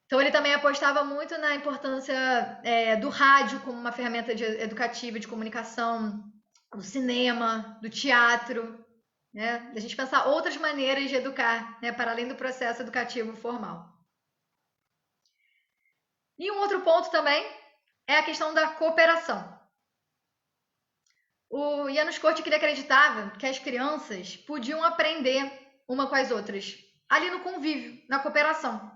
Então, ele também apostava muito na importância do rádio como uma ferramenta educativa de comunicação, do cinema, do teatro, né? A gente pensar outras maneiras de educar, né? Para além do processo educativo formal. E um outro ponto também é a questão da cooperação. O Janusz Korczak ele acreditava que as crianças podiam aprender uma com as outras, ali no convívio, na cooperação.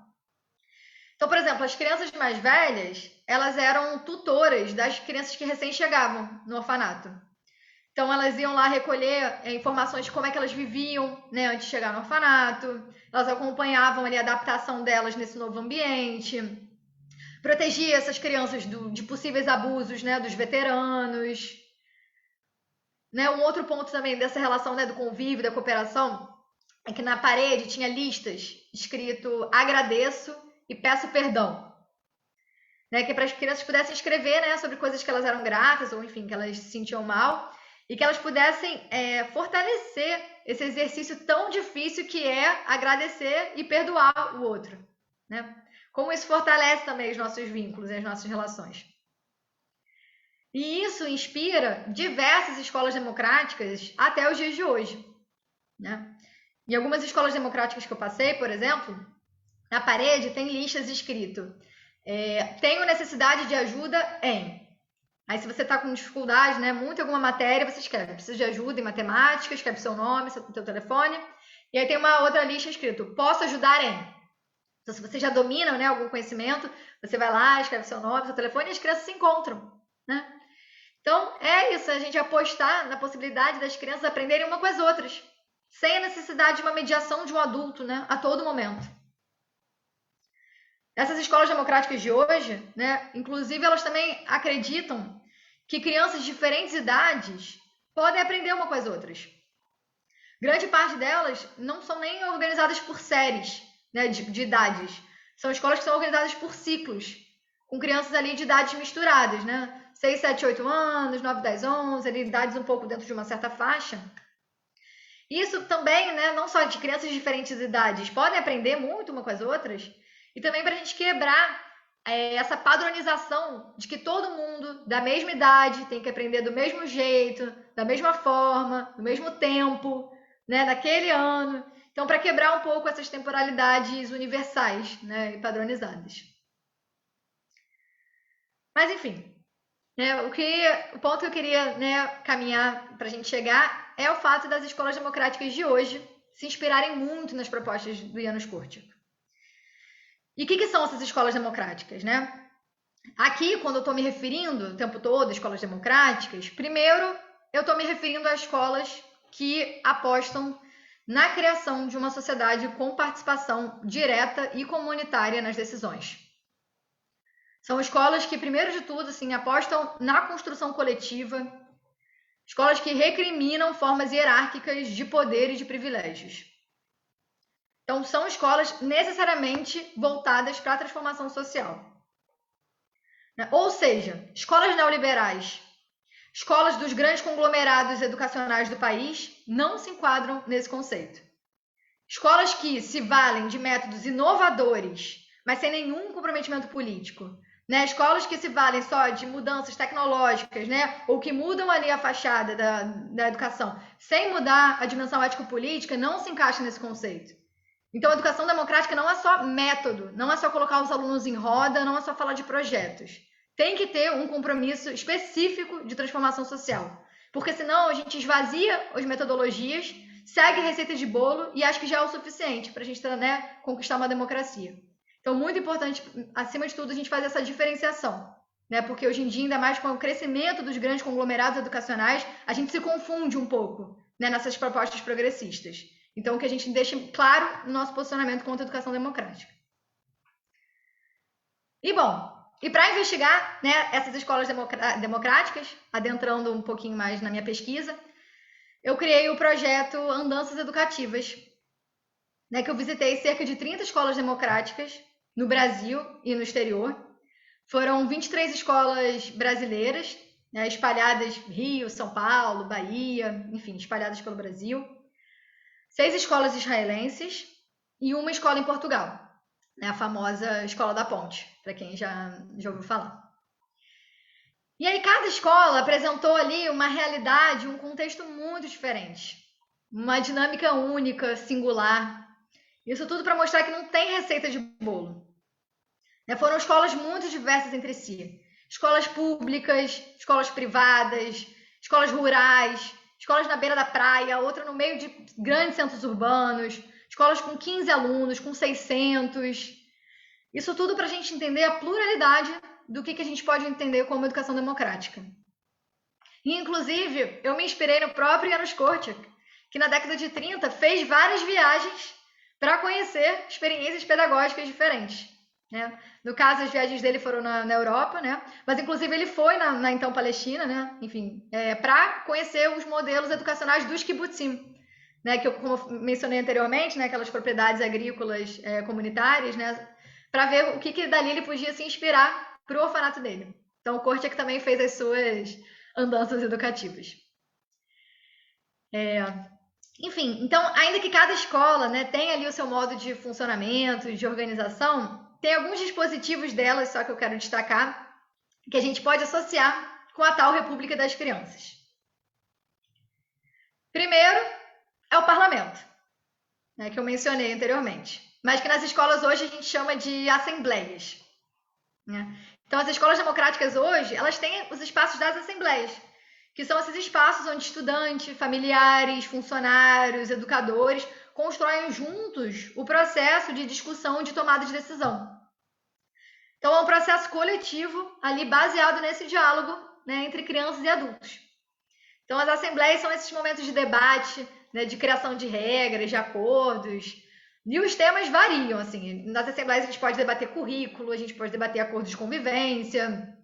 Então, por exemplo, as crianças mais velhas, elas eram tutoras das crianças que recém chegavam no orfanato. Então, elas iam lá recolher informações de como é que elas viviam, né, antes de chegar no orfanato, elas acompanhavam ali a adaptação delas nesse novo ambiente, protegia essas crianças de possíveis abusos, né, dos veteranos. Né, um outro ponto também dessa relação, né, do convívio, da cooperação, é que na parede tinha listas escrito agradeço e peço perdão. Né, que para as crianças pudessem escrever, né, sobre coisas que elas eram gratas ou, enfim, que elas se sentiam mal e que elas pudessem fortalecer esse exercício tão difícil que é agradecer e perdoar o outro. Né? Como isso fortalece também os nossos vínculos e as nossas relações. E isso inspira diversas escolas democráticas até os dias de hoje. Né? Em algumas escolas democráticas que eu passei, por exemplo, na parede tem listas escrito tenho necessidade de ajuda em... Aí se você está com dificuldade, né, muito em alguma matéria, você escreve preciso de ajuda em matemática, escreve seu nome, seu telefone, e aí tem uma outra lista escrito posso ajudar em... Então se você já domina, né, algum conhecimento, você vai lá, escreve seu nome, seu telefone e as crianças se encontram. Né? Então, é isso, a gente apostar na possibilidade das crianças aprenderem uma com as outras, sem a necessidade de uma mediação de um adulto, né, a todo momento. Essas escolas democráticas de hoje, né, inclusive, elas também acreditam que crianças de diferentes idades podem aprender uma com as outras. Grande parte delas não são nem organizadas por séries, né, de idades. São escolas que são organizadas por ciclos, com crianças ali de idades misturadas, né? 6, 7, 8 anos, 9, 10, 11, ali, idades um pouco dentro de uma certa faixa. Isso também, né, não só de crianças de diferentes idades, podem aprender muito uma com as outras, e também para a gente quebrar essa padronização de que todo mundo da mesma idade tem que aprender do mesmo jeito, da mesma forma, no mesmo tempo, né, naquele ano. Então, para quebrar um pouco essas temporalidades universais, né, e padronizadas. Mas, enfim, né, o ponto que eu queria, né, caminhar para a gente chegar é o fato das escolas democráticas de hoje se inspirarem muito nas propostas do Janusz Korczak. E o que são essas escolas democráticas, né? Aqui, quando eu estou me referindo o tempo todo a escolas democráticas, primeiro eu estou me referindo a escolas que apostam na criação de uma sociedade com participação direta e comunitária nas decisões. São escolas que, primeiro de tudo, assim, apostam na construção coletiva, escolas que recriminam formas hierárquicas de poder e de privilégios. Então, são escolas necessariamente voltadas para a transformação social. Ou seja, escolas neoliberais, escolas dos grandes conglomerados educacionais do país não se enquadram nesse conceito. Escolas que se valem de métodos inovadores, mas sem nenhum comprometimento político. Né? Escolas que se valem só de mudanças tecnológicas, né? Ou que mudam ali a fachada da educação, sem mudar a dimensão ético-política, não se encaixa nesse conceito. Então, a educação democrática não é só método, não é só colocar os alunos em roda, não é só falar de projetos. Tem que ter um compromisso específico de transformação social. Porque senão a gente esvazia as metodologias, segue receita de bolo e acha que já é o suficiente para a gente, né, conquistar uma democracia. Então, muito importante, acima de tudo, a gente fazer essa diferenciação. Né? Porque hoje em dia, ainda mais com o crescimento dos grandes conglomerados educacionais, a gente se confunde um pouco, né, nessas propostas progressistas. Então, que a gente deixe claro o nosso posicionamento contra a educação democrática. E, bom, E para investigar, né, essas escolas democráticas, adentrando um pouquinho mais na minha pesquisa, eu criei o projeto Andanças Educativas, né, que eu visitei cerca de 30 escolas democráticas no Brasil e no exterior. Foram 23 escolas brasileiras, né, espalhadas Rio, São Paulo, Bahia, enfim, espalhadas pelo Brasil. 6 escolas israelenses e uma escola em Portugal, né, a famosa Escola da Ponte, para quem já ouviu falar. E aí cada escola apresentou ali uma realidade, um contexto muito diferente, uma dinâmica única, singular. Isso tudo para mostrar que não tem receita de bolo. Foram escolas muito diversas entre si. Escolas públicas, escolas privadas, escolas rurais, escolas na beira da praia, outra no meio de grandes centros urbanos, escolas com 15 alunos, com 600. Isso tudo para a gente entender a pluralidade do que a gente pode entender como educação democrática. E, inclusive, eu me inspirei no próprio Janusz Korczak, que na década de 30 fez várias viagens para conhecer experiências pedagógicas diferentes. Né? No caso, as viagens dele foram na Europa, né? Mas inclusive ele foi na então Palestina, né? Enfim, para conhecer os modelos educacionais dos kibbutzim, né? Que eu, como mencionei anteriormente, né? Aquelas propriedades agrícolas comunitárias, né? Para ver o que dali ele podia se inspirar para o orfanato dele. Então, o Korczak também fez as suas andanças educativas. Enfim, então, ainda que cada escola, né, tenha ali o seu modo de funcionamento, de organização, tem alguns dispositivos delas, só que eu quero destacar, que a gente pode associar com a tal República das Crianças. Primeiro é o parlamento, né, que eu mencionei anteriormente, mas que nas escolas hoje a gente chama de assembleias. Né? Então, as escolas democráticas hoje, elas têm os espaços das assembleias, que são esses espaços onde estudantes, familiares, funcionários, educadores constroem juntos o processo de discussão e de tomada de decisão. Então, é um processo coletivo ali baseado nesse diálogo, né, entre crianças e adultos. Então, as assembleias são esses momentos de debate, né, de criação de regras, de acordos, e os temas variam, assim. Nas assembleias a gente pode debater currículo, a gente pode debater acordos de convivência.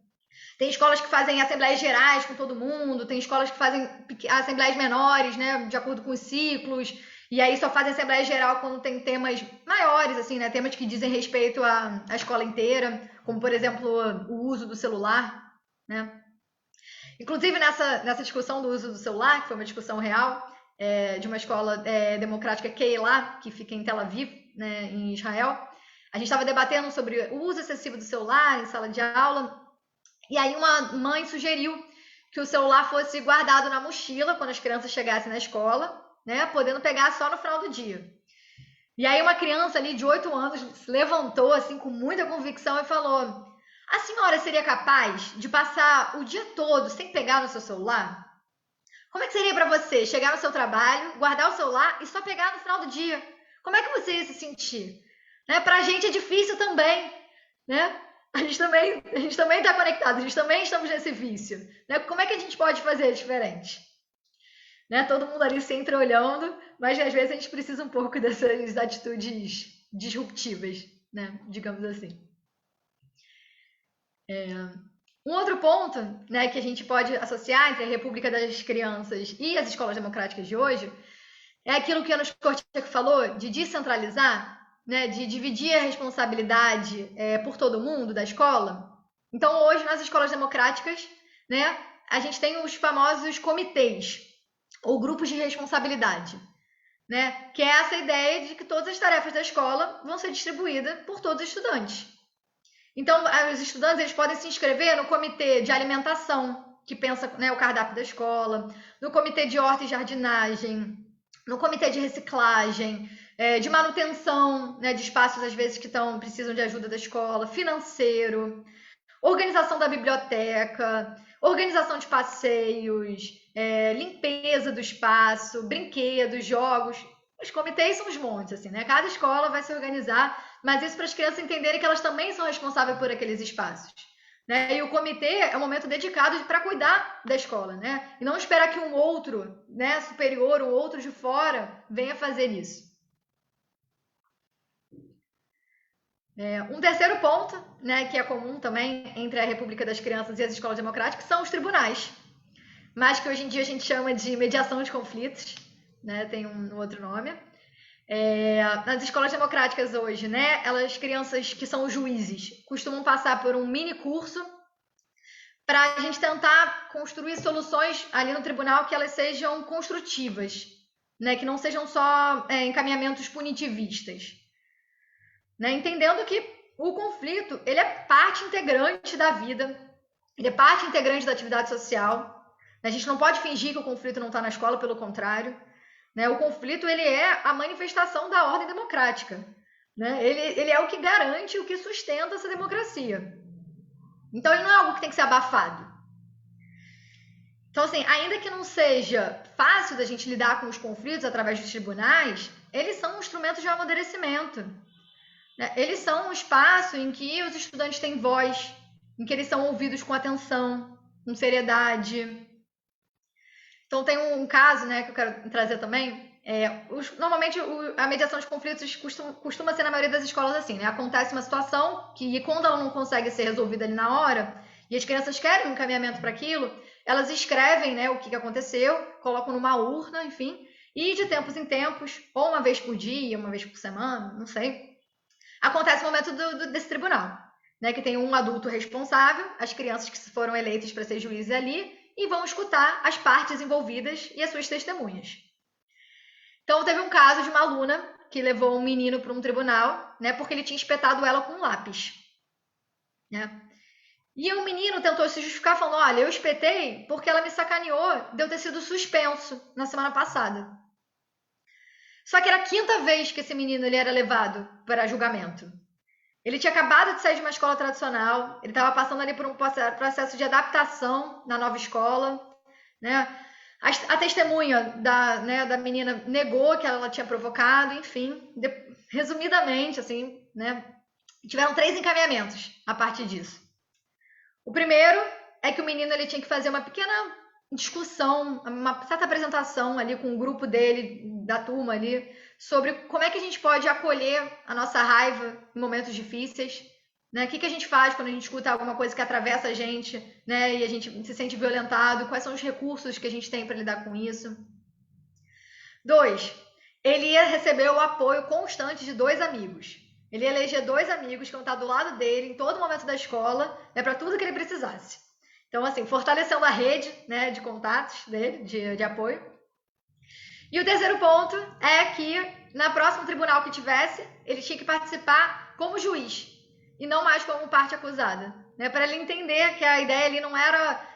Tem escolas que fazem assembleias gerais com todo mundo, tem escolas que fazem assembleias menores, né, de acordo com os ciclos, e aí só fazem assembleia geral quando tem temas maiores, assim, né, temas que dizem respeito à escola inteira, como, por exemplo, o uso do celular, né. Inclusive, nessa discussão do uso do celular, que foi uma discussão real, de uma escola democrática Keilah, que fica em Tel Aviv, né, em Israel, a gente estava debatendo sobre o uso excessivo do celular em sala de aula, e aí uma mãe sugeriu que o celular fosse guardado na mochila quando as crianças chegassem na escola, né, podendo pegar só no final do dia. E aí uma criança ali de 8 anos se levantou assim com muita convicção e falou: a senhora seria capaz de passar o dia todo sem pegar no seu celular? Como é que seria para você chegar no seu trabalho, guardar o celular e só pegar no final do dia? Como é que você ia se sentir? Né? Para a gente é difícil também, né? A gente também está conectado, a gente também estamos nesse vício. Né? Como é que a gente pode fazer diferente? Né? Todo mundo ali se entreolhando, mas às vezes a gente precisa um pouco dessas atitudes disruptivas, né? Digamos assim. Um outro ponto, né, que a gente pode associar entre a República das Crianças e as escolas democráticas de hoje é aquilo que a Janusz Korczak falou de descentralizar, né, de dividir a responsabilidade por todo mundo da escola. Então, hoje, nas escolas democráticas, né, a gente tem os famosos comitês, ou grupos de responsabilidade, né, que é essa ideia de que todas as tarefas da escola vão ser distribuídas por todos os estudantes. Então, os estudantes eles podem se inscrever no comitê de alimentação, que pensa, né, o cardápio da escola, no comitê de horta e jardinagem, no comitê de reciclagem, de manutenção, né, de espaços, às vezes, que precisam de ajuda da escola, financeiro, organização da biblioteca, organização de passeios, limpeza do espaço, brinquedos, jogos. Os comitês são os montes, assim, né? Cada escola vai se organizar, mas isso para as crianças entenderem que elas também são responsáveis por aqueles espaços. Né? E o comitê é um momento dedicado para cuidar da escola, né? E não esperar que um outro, né, superior, um outro de fora, venha fazer isso. Um terceiro ponto, né, que é comum também entre a República das Crianças e as escolas democráticas, são os tribunais, mas que hoje em dia a gente chama de mediação de conflitos, né, tem um outro nome. Nas escolas democráticas hoje, né, as crianças que são juízes costumam passar por um mini curso para a gente tentar construir soluções ali no tribunal que elas sejam construtivas, né, que não sejam só encaminhamentos punitivistas. Né, entendendo que o conflito ele é parte integrante da vida, ele é parte integrante da atividade social. A gente não pode fingir que o conflito não está na escola, pelo contrário. Né, o conflito ele é a manifestação da ordem democrática. Né, ele é o que garante, o que sustenta essa democracia. Então, ele não é algo que tem que ser abafado. Então, assim, ainda que não seja fácil da gente lidar com os conflitos através dos tribunais, eles são um instrumento de amadurecimento. Eles são um espaço em que os estudantes têm voz, em que eles são ouvidos com atenção, com seriedade. Então, tem um caso, né, que eu quero trazer também. Normalmente, a mediação de conflitos costuma ser na maioria das escolas assim, né? Acontece uma situação que, quando ela não consegue ser resolvida ali na hora, e as crianças querem um encaminhamento para aquilo, elas escrevem, né, o que aconteceu, colocam numa urna, enfim, e de tempos em tempos, ou uma vez por dia, uma vez por semana, não sei, acontece o momento desse tribunal, né, que tem um adulto responsável, as crianças que foram eleitas para ser juízes ali, e vão escutar as partes envolvidas e as suas testemunhas. Então, teve um caso de uma aluna que levou um menino para um tribunal, né, porque ele tinha espetado ela com um lápis. Né? E o menino tentou se justificar falando, olha, eu espetei porque ela me sacaneou de eu ter sido suspenso na semana passada. Só que era a quinta vez que esse menino ele era levado para julgamento. Ele tinha acabado de sair de uma escola tradicional, ele estava passando ali por um processo de adaptação na nova escola, né? A testemunha da menina negou que ela tinha provocado, enfim, resumidamente, assim, né? Tiveram 3 encaminhamentos a partir disso. O primeiro é que o menino ele tinha que fazer uma pequena discussão, uma certa apresentação ali com o grupo dele, da turma ali, sobre como é que a gente pode acolher a nossa raiva em momentos difíceis, né? O que a gente faz quando a gente escuta alguma coisa que atravessa a gente, né? E a gente se sente violentado, quais são os recursos que a gente tem para lidar com isso. 2, ele ia receber o apoio constante de 2 amigos. Ele ia eleger 2 amigos que iam estar do lado dele em todo momento da escola, né, para tudo que ele precisasse. Então, assim, fortalecendo a rede, né, de contatos dele, de apoio. E o terceiro ponto é que, na próxima tribunal que tivesse, ele tinha que participar como juiz, e não mais como parte acusada. Né, para ele entender que a ideia ali não era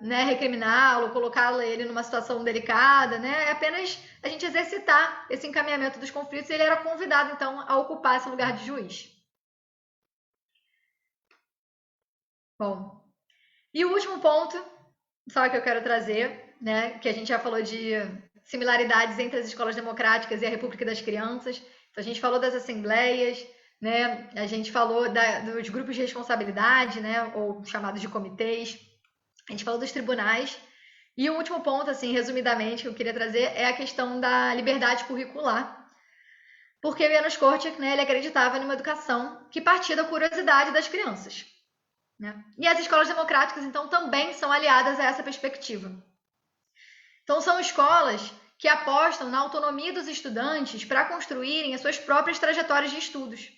né, recriminá-lo, colocá-lo ele numa situação delicada, né, é apenas a gente exercitar esse encaminhamento dos conflitos, e ele era convidado, então, a ocupar esse lugar de juiz. Bom, e o último ponto, só que eu quero trazer, né, que a gente já falou de similaridades entre as escolas democráticas e a República das Crianças, então a gente falou das assembleias, né, a gente falou dos grupos de responsabilidade, né, ou chamados de comitês, a gente falou dos tribunais, e o último ponto, assim, resumidamente, que eu queria trazer é a questão da liberdade curricular, porque o Janusz Korczak, né, ele acreditava numa educação que partia da curiosidade das crianças. Né? E as escolas democráticas, então, também são aliadas a essa perspectiva. Então, são escolas que apostam na autonomia dos estudantes para construírem as suas próprias trajetórias de estudos.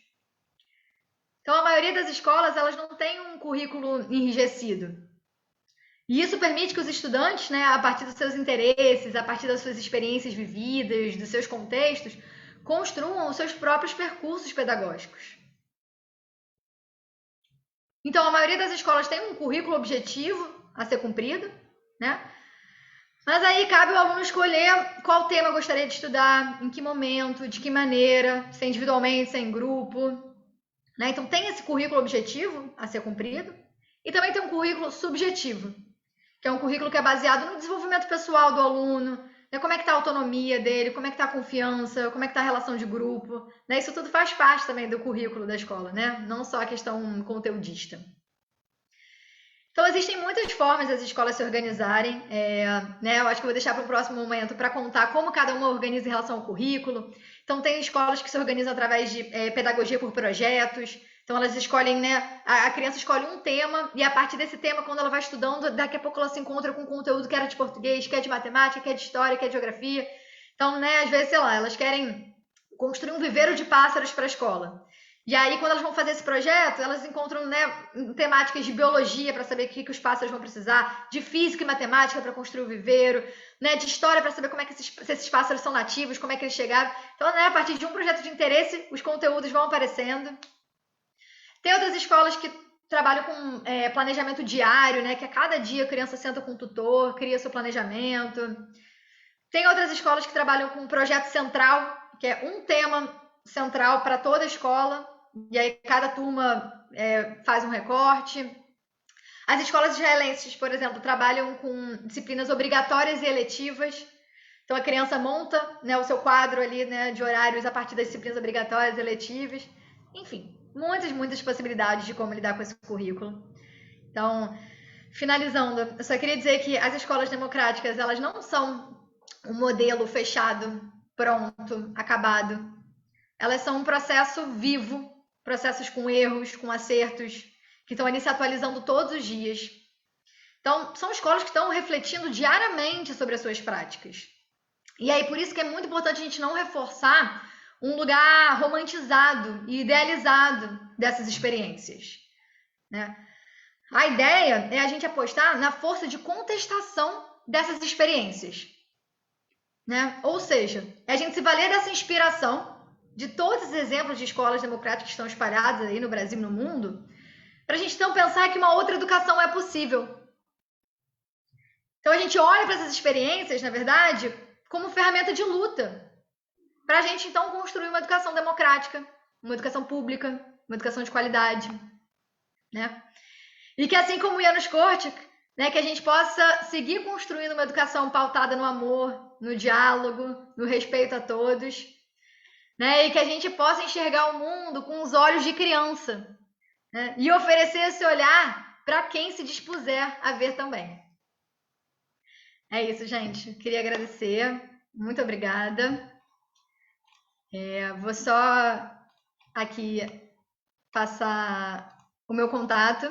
Então, a maioria das escolas, elas não têm um currículo enrijecido. E isso permite que os estudantes, né, a partir dos seus interesses, a partir das suas experiências vividas, dos seus contextos, construam os seus próprios percursos pedagógicos. Então, a maioria das escolas tem um currículo objetivo a ser cumprido, né? Mas aí cabe ao aluno escolher qual tema gostaria de estudar, em que momento, de que maneira, se é individualmente, se é em grupo. Né? Então, tem esse currículo objetivo a ser cumprido e também tem um currículo subjetivo, que é um currículo que é baseado no desenvolvimento pessoal do aluno, né? Como é que está a autonomia dele, como é que está a confiança, como é que está a relação de grupo. Né? Isso tudo faz parte também do currículo da escola, né? Não só a questão conteudista. Então, existem muitas formas das escolas se organizarem, né? Eu acho que eu vou deixar para o próximo momento para contar como cada uma organiza em relação ao currículo. Então, tem escolas que se organizam através de pedagogia por projetos. Então, elas escolhem, né? A criança escolhe um tema e a partir desse tema, quando ela vai estudando, daqui a pouco ela se encontra com conteúdo que era de português, que é de matemática, que é de história, que é de geografia. Então, né? Às vezes, sei lá, elas querem construir um viveiro de pássaros para a escola. E aí, quando elas vão fazer esse projeto, elas encontram, né, temáticas de biologia para saber o que os pássaros vão precisar, de física e matemática para construir o viveiro, né, de história para saber como é que se esses pássaros são nativos, como é que eles chegaram. Então, né, a partir de um projeto de interesse, os conteúdos vão aparecendo. Tem outras escolas que trabalham com planejamento diário, né, que a cada dia a criança senta com o tutor, cria seu planejamento. Tem outras escolas que trabalham com um projeto central, que é um tema central para toda a escola, e aí cada turma faz um recorte. As escolas israelenses, por exemplo, trabalham com disciplinas obrigatórias e eletivas. Então a criança monta, né, o seu quadro ali, né, de horários a partir das disciplinas obrigatórias e eletivas. Enfim, muitas possibilidades de como lidar com esse currículo. Então, finalizando, eu só queria dizer que as escolas democráticas, elas não são um modelo fechado, pronto, acabado. Elas são um processo vivo, processos com erros, com acertos, que estão ali se atualizando todos os dias. Então, são escolas que estão refletindo diariamente sobre as suas práticas. E aí, por isso que é muito importante a gente não reforçar um lugar romantizado e idealizado dessas experiências, né? A ideia é a gente apostar na força de contestação dessas experiências, né? Ou seja, é a gente se valer dessa inspiração de todos os exemplos de escolas democráticas que estão espalhadas aí no Brasil e no mundo, para a gente então pensar que uma outra educação é possível. Então a gente olha para essas experiências, na verdade, como ferramenta de luta, para a gente então construir uma educação democrática, uma educação pública, uma educação de qualidade, né? E que assim como Janusz Korczak, né, que a gente possa seguir construindo uma educação pautada no amor, no diálogo, no respeito a todos, né, e que a gente possa enxergar o mundo com os olhos de criança, né, e oferecer esse olhar para quem se dispuser a ver também. É isso, gente. Queria agradecer. Muito obrigada. Vou só aqui passar o meu contato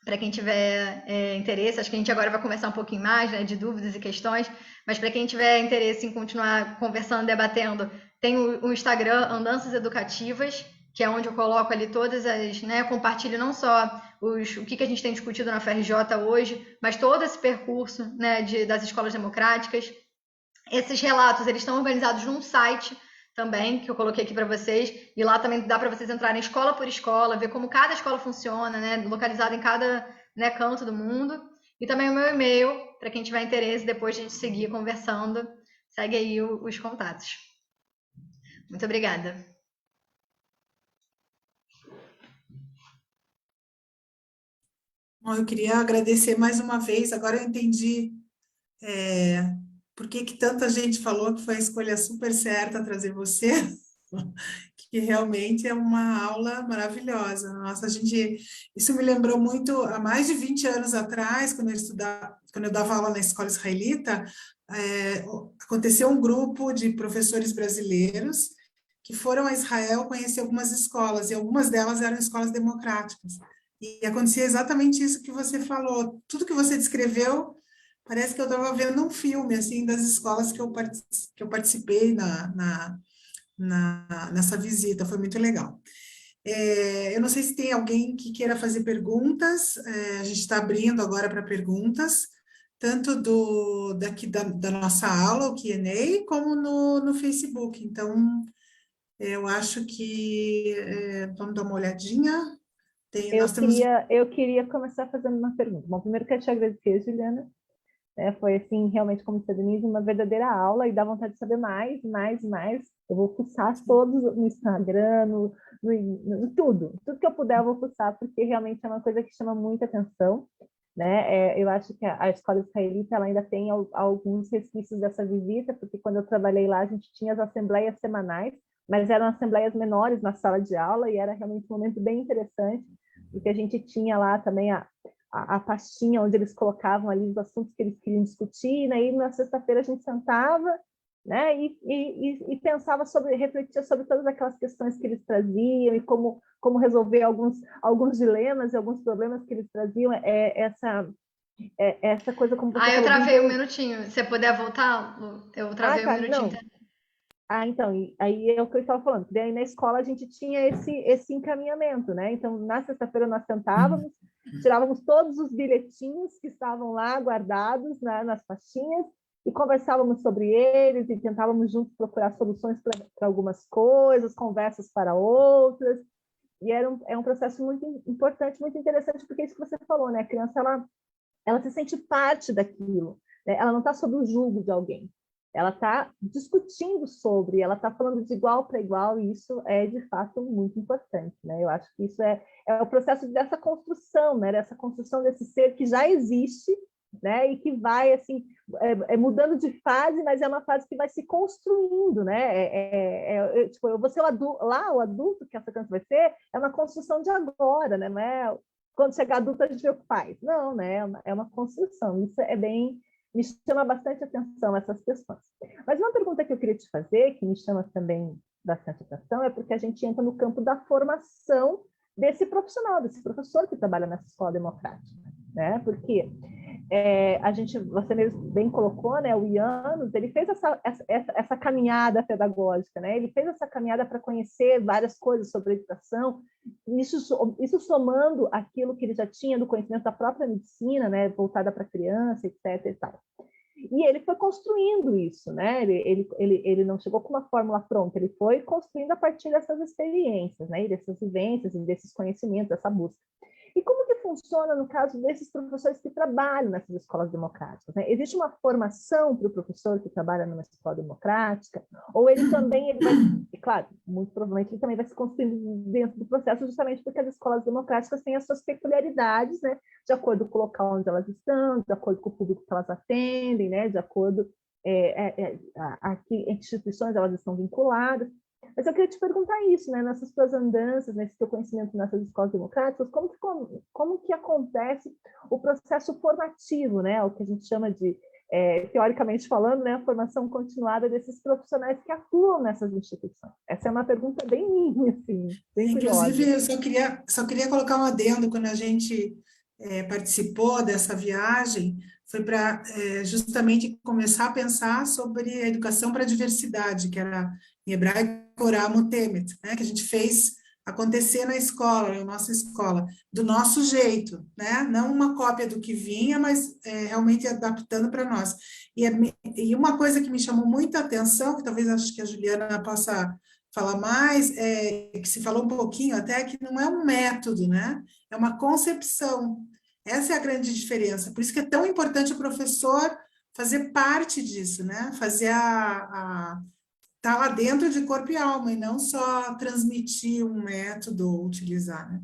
para quem tiver interesse. Acho que a gente agora vai conversar um pouquinho mais, né, de dúvidas e questões, mas para quem tiver interesse em continuar conversando, debatendo, tem o Instagram Andanças Educativas, que é onde eu coloco ali todas as, né, compartilho não só o que a gente tem discutido na FRJ hoje, mas todo esse percurso, né, das escolas democráticas. Esses relatos, eles estão organizados num site também, que eu coloquei aqui para vocês, e lá também dá para vocês entrarem escola por escola, ver como cada escola funciona, né, localizada em cada, né, canto do mundo, e também o meu e-mail, para quem tiver interesse, depois de a gente seguir conversando, segue aí os contatos. Muito obrigada. Bom, eu queria agradecer mais uma vez, agora eu entendi por que tanta gente falou que foi a escolha super certa trazer você, que realmente é uma aula maravilhosa. Nossa, isso me lembrou muito, há mais de 20 anos atrás, quando eu dava aula na escola israelita, aconteceu um grupo de professores brasileiros que foram a Israel conhecer algumas escolas, e algumas delas eram escolas democráticas. E acontecia exatamente isso que você falou. Tudo que você descreveu, parece que eu estava vendo um filme, assim, das escolas que eu participei nessa visita, foi muito legal. Eu não sei se tem alguém que queira fazer perguntas, a gente está abrindo agora para perguntas, tanto daqui da nossa aula, o Q&A, como no Facebook. Então, eu acho que vamos dar uma olhadinha. Eu queria começar fazendo uma pergunta. Bom, primeiro quero te agradecer, Juliana. Foi assim, realmente, como você disse, uma verdadeira aula e dá vontade de saber mais. Eu vou fuçar todos no Instagram, no tudo que eu puder eu vou fuçar, porque realmente é uma coisa que chama muita atenção, né? Eu acho que a escola israelita ela ainda tem alguns resquícios dessa visita, porque quando eu trabalhei lá a gente tinha as assembleias semanais, mas eram assembleias menores na sala de aula e era realmente um momento bem interessante, porque a gente tinha lá também a pastinha onde eles colocavam ali os assuntos que eles queriam discutir, né? E na sexta-feira a gente sentava, né? E pensava sobre, refletia sobre todas aquelas questões que eles traziam e como resolver alguns dilemas e alguns problemas que eles traziam. Essa coisa como você Ah, eu falou, travei um minutinho. Se você puder voltar, Lu, eu travei um tá, minutinho. não. Então, aí é o que eu estava falando. Daí na escola a gente tinha esse encaminhamento, né? Então, na sexta-feira nós sentávamos, tirávamos todos os bilhetinhos que estavam lá guardados, né, nas pastinhas e conversávamos sobre eles e tentávamos juntos procurar soluções para algumas coisas, conversas para outras. E é um processo muito importante, muito interessante, porque é isso que você falou, né? A criança, ela se sente parte daquilo, né? Ela não está sob o julgo de alguém. Ela está discutindo sobre, ela está falando de igual para igual, e isso é, de fato, muito importante, né? Eu acho que isso é o processo dessa construção, né? Dessa construção desse ser que já existe, né? E que vai, assim, mudando de fase, mas é uma fase que vai se construindo, né? Tipo, eu vou ser o adulto que essa criança vai ser, é uma construção de agora, né? Não é quando chegar adulto a gente vê o que faz. Não, né? É uma construção. Isso me chama bastante atenção, essas questões. Mas uma pergunta que eu queria te fazer, que me chama também bastante atenção, é porque a gente entra no campo da formação desse profissional, desse professor que trabalha nessa escola democrática, né? Porque você mesmo bem colocou, né? O Ianos, ele fez essa caminhada pedagógica, né? Ele fez essa caminhada para conhecer várias coisas sobre a educação, isso somando aquilo que ele já tinha do conhecimento da própria medicina, né? Voltada para a criança, etc. E tal. E ele foi construindo isso, né? Ele não chegou com uma fórmula pronta, ele foi construindo a partir dessas experiências, né? E dessas vivências, e desses conhecimentos, dessa busca. E como que funciona no caso desses professores que trabalham nessas escolas democráticas, né? Existe uma formação para o professor que trabalha numa escola democrática? Ou ele também vai, claro, muito provavelmente ele também vai se construindo dentro do processo, justamente porque as escolas democráticas têm as suas peculiaridades, né? De acordo com o local onde elas estão, de acordo com o público que elas atendem, né? De acordo a que instituições elas estão vinculadas. Mas eu queria te perguntar isso, né? Nessas tuas andanças, nesse teu conhecimento nessas escolas democráticas, como que acontece o processo formativo, né? O que a gente chama de, teoricamente falando, né? A formação continuada desses profissionais que atuam nessas instituições. Essa é uma pergunta bem minha, assim, bem curiosa. Inclusive, eu só queria colocar um adendo quando a gente participou dessa viagem, foi para justamente começar a pensar sobre a educação para a diversidade, que era em hebraico Orah Mutemet, né, que a gente fez acontecer na escola, na nossa escola, do nosso jeito, né, não uma cópia do que vinha, mas realmente adaptando para nós. E uma coisa que me chamou muita atenção, que talvez acho que a Juliana possa falar mais, que se falou um pouquinho até, que não é um método, né, é uma concepção. Essa é a grande diferença. Por isso que é tão importante o professor fazer parte disso, né? Fazer tá lá dentro de corpo e alma, e não só transmitir um método ou utilizar, né?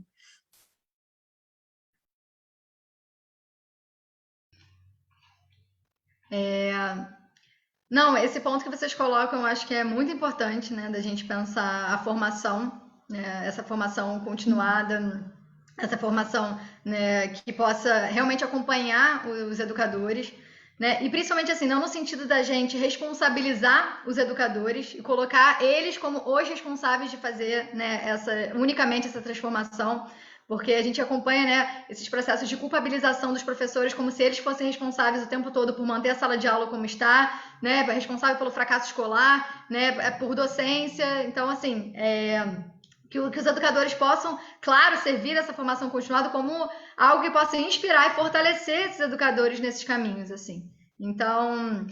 Não, esse ponto que vocês colocam, eu acho que é muito importante, né, da gente pensar a formação, né, essa formação continuada, essa formação, né, que possa realmente acompanhar os educadores, né, e principalmente assim, não no sentido da gente responsabilizar os educadores e colocar eles como os responsáveis de fazer, né, unicamente essa transformação, porque a gente acompanha, né, esses processos de culpabilização dos professores como se eles fossem responsáveis o tempo todo por manter a sala de aula como está, né, responsável pelo fracasso escolar, né, por docência. Então, assim, que os educadores possam, claro, servir essa formação continuada como algo que possa inspirar e fortalecer esses educadores nesses caminhos, assim. Então,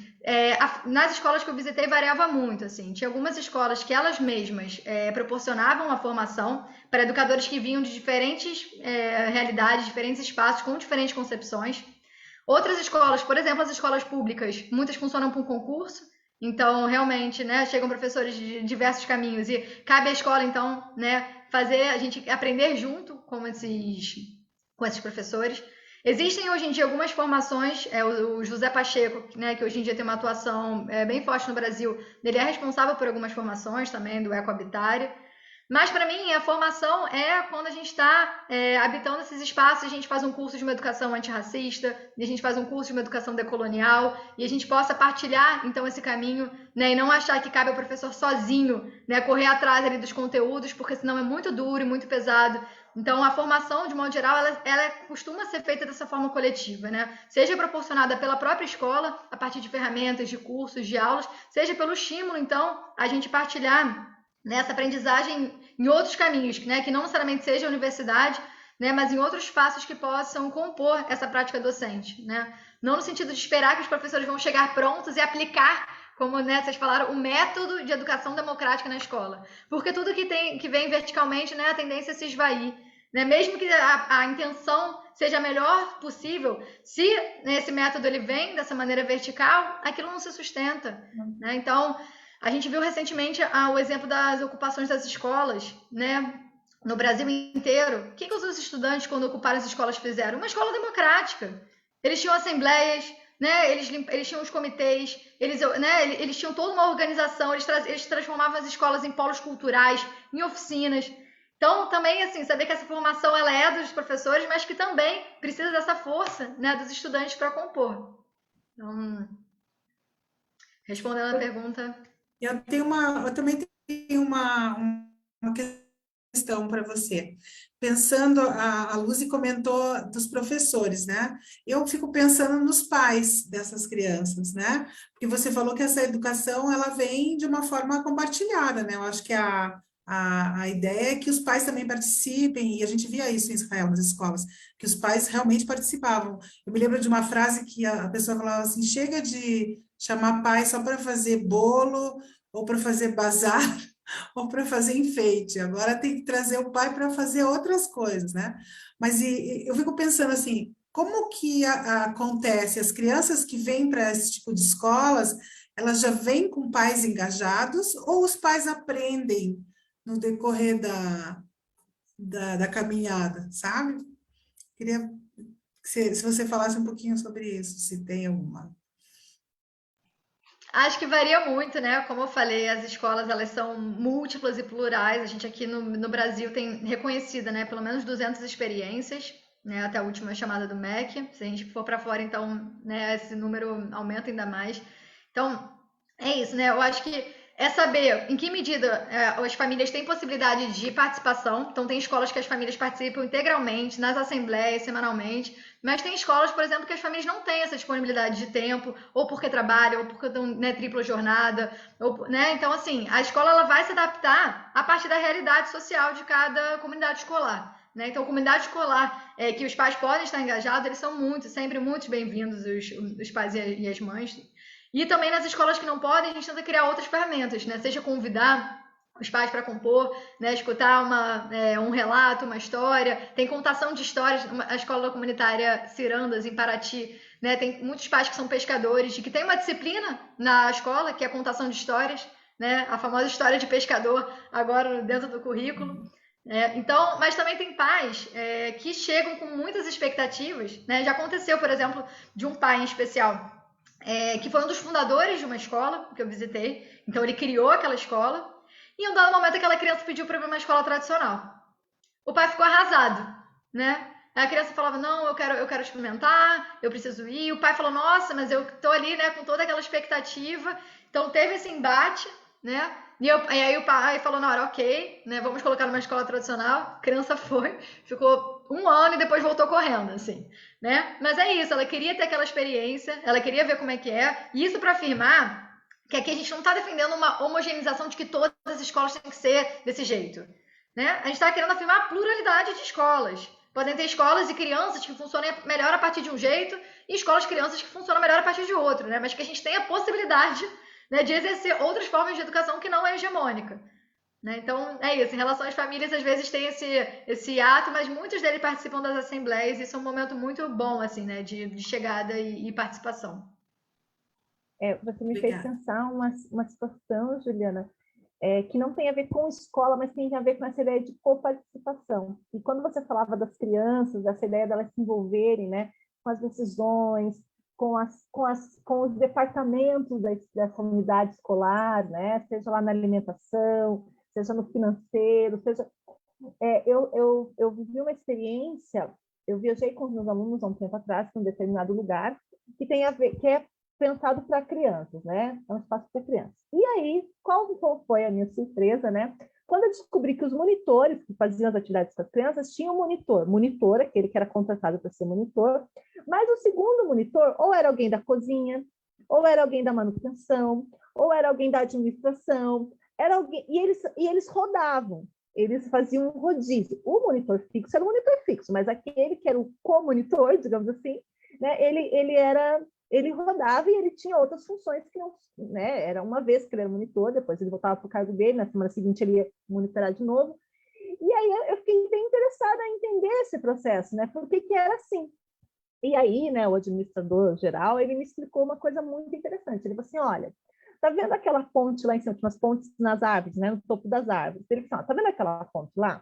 nas escolas que eu visitei variava muito, assim. Tinha algumas escolas que elas mesmas proporcionavam a formação para educadores que vinham de diferentes realidades, diferentes espaços, com diferentes concepções. Outras escolas, por exemplo, as escolas públicas, muitas funcionam por concurso. Então, realmente, né, chegam professores de diversos caminhos e cabe à escola, então, né, fazer a gente aprender junto com esses professores. Existem hoje em dia algumas formações, o José Pacheco, né, que hoje em dia tem uma atuação bem forte no Brasil, ele é responsável por algumas formações também do Ecohabitário. Mas, para mim, a formação é quando a gente está habitando esses espaços, a gente faz um curso de uma educação antirracista, e a gente faz um curso de uma educação decolonial, e a gente possa partilhar, então, esse caminho, né, e não achar que cabe ao professor sozinho, né, correr atrás ali dos conteúdos, porque senão é muito duro e muito pesado. Então, a formação, de modo geral, ela costuma ser feita dessa forma coletiva, né? Seja proporcionada pela própria escola, a partir de ferramentas, de cursos, de aulas, seja pelo estímulo, então, a gente partilhar nessa aprendizagem em outros caminhos, né, que não necessariamente seja a universidade, né, mas em outros espaços que possam compor essa prática docente, né? Não no sentido de esperar que os professores vão chegar prontos e aplicar, como, né, vocês falaram, o método de educação democrática na escola, porque tudo que vem verticalmente, né, a tendência é se esvair, né? Mesmo que a intenção seja a melhor possível, se esse método ele vem dessa maneira vertical, aquilo não se sustenta, né? Então a gente viu recentemente o exemplo das ocupações das escolas, né? No Brasil inteiro. O que os estudantes, quando ocuparam as escolas, fizeram? Uma escola democrática. Eles tinham assembleias, né? Eles tinham os comitês, eles tinham toda uma organização, eles transformavam as escolas em polos culturais, em oficinas. Então, também, assim, saber que essa formação ela é dos professores, mas que também precisa dessa força, né, dos estudantes para compor. Então, respondendo a pergunta... Eu também tenho uma questão para você. Pensando, a Lucy comentou dos professores, né? Eu fico pensando nos pais dessas crianças, né? Porque você falou que essa educação, ela vem de uma forma compartilhada, né? Eu acho que a ideia é que os pais também participem, e a gente via isso em Israel, nas escolas, que os pais realmente participavam. Eu me lembro de uma frase que a pessoa falava assim, chega de chamar pai só para fazer bolo, ou para fazer bazar, ou para fazer enfeite. Agora tem que trazer o pai para fazer outras coisas, né? Mas eu fico pensando assim, como que acontece? As crianças que vêm para esse tipo de escolas, elas já vêm com pais engajados ou os pais aprendem no decorrer da caminhada, sabe? Queria que se você falasse um pouquinho sobre isso, se tem alguma. Acho que varia muito, né? Como eu falei, as escolas elas são múltiplas e plurais. A gente aqui no Brasil tem reconhecida, né, pelo menos 200 experiências, né, até a última chamada do MEC. Se a gente for para fora, então, né, esse número aumenta ainda mais. Então, é isso, né? Eu acho que é saber em que medida as famílias têm possibilidade de participação. Então, tem escolas que as famílias participam integralmente, nas assembleias, semanalmente, mas tem escolas, por exemplo, que as famílias não têm essa disponibilidade de tempo, ou porque trabalham, ou porque estão, né, tripla jornada, ou, né? Então, assim, a escola ela vai se adaptar a partir da realidade social de cada comunidade escolar. Né? Então, comunidade escolar que os pais podem estar engajados, eles são sempre muito bem-vindos, os pais e as mães. E também nas escolas que não podem, a gente tenta criar outras ferramentas, né? Seja convidar os pais para compor, né? Escutar um relato, uma história. Tem contação de histórias. A escola comunitária Cirandas, em Paraty, né? Tem muitos pais que são pescadores e que tem uma disciplina na escola, que é a contação de histórias, né? A famosa história de pescador, agora dentro do currículo. Então, mas também tem pais que chegam com muitas expectativas, né? Já aconteceu, por exemplo, de um pai em especial que foi um dos fundadores de uma escola que eu visitei. Então, ele criou aquela escola. E em um dado momento, aquela criança pediu para ir para uma escola tradicional. O pai ficou arrasado, né? A criança falava, não, eu quero experimentar, eu preciso ir. O pai falou, nossa, mas eu tô ali, né, com toda aquela expectativa. Então, teve esse embate, né? E aí o pai falou na hora, ok, né, vamos colocar numa escola tradicional. A criança foi, ficou 1 ano e depois voltou correndo, assim, né? Mas é isso, ela queria ter aquela experiência, ela queria ver como é que é. E isso para afirmar que aqui a gente não está defendendo uma homogeneização de que todas as escolas têm que ser desse jeito, né? A gente está querendo afirmar a pluralidade de escolas. Podem ter escolas e crianças que funcionam melhor a partir de um jeito e escolas e crianças que funcionam melhor a partir de outro, né? Mas que a gente tem a possibilidade, né, de exercer outras formas de educação que não é hegemônica. Né? Então, é isso. Em relação às famílias, às vezes tem esse ato, mas muitos deles participam das assembleias e isso é um momento muito bom, assim, né, de chegada e participação. Você me fez Obrigada. pensar uma situação, Juliana, que não tem a ver com escola, mas tem a ver com essa ideia de coparticipação. E quando você falava das crianças, dessa ideia delas se envolverem, né, com as decisões, com os departamentos dessa unidade escolar, né, seja lá na alimentação, seja no financeiro, seja... eu vivi uma experiência, eu viajei com os meus alunos há um tempo atrás para um determinado lugar que tem a ver, que é pensado para crianças, né? É um espaço para crianças. E aí, qual foi a minha surpresa, né? Quando eu descobri que os monitores que faziam as atividades com as crianças tinham um monitor, aquele que era contratado para ser monitor, mas o segundo monitor ou era alguém da cozinha, ou era alguém da manutenção, ou era alguém da administração, era alguém, e eles rodavam, eles faziam um rodízio. O monitor fixo era o monitor fixo, mas aquele que era o co-monitor, digamos assim, né, ele rodava e ele tinha outras funções que não, né, era uma vez que ele era monitor, depois ele voltava para o cargo dele, na semana seguinte ele ia monitorar de novo. E aí eu fiquei bem interessada em entender esse processo, né, por que era assim. E aí, né, o administrador geral, ele me explicou uma coisa muito interessante. Ele falou assim, olha, tá vendo aquela ponte lá em cima, umas pontes nas árvores, né, no topo das árvores? Ele falou, tá vendo aquela ponte lá?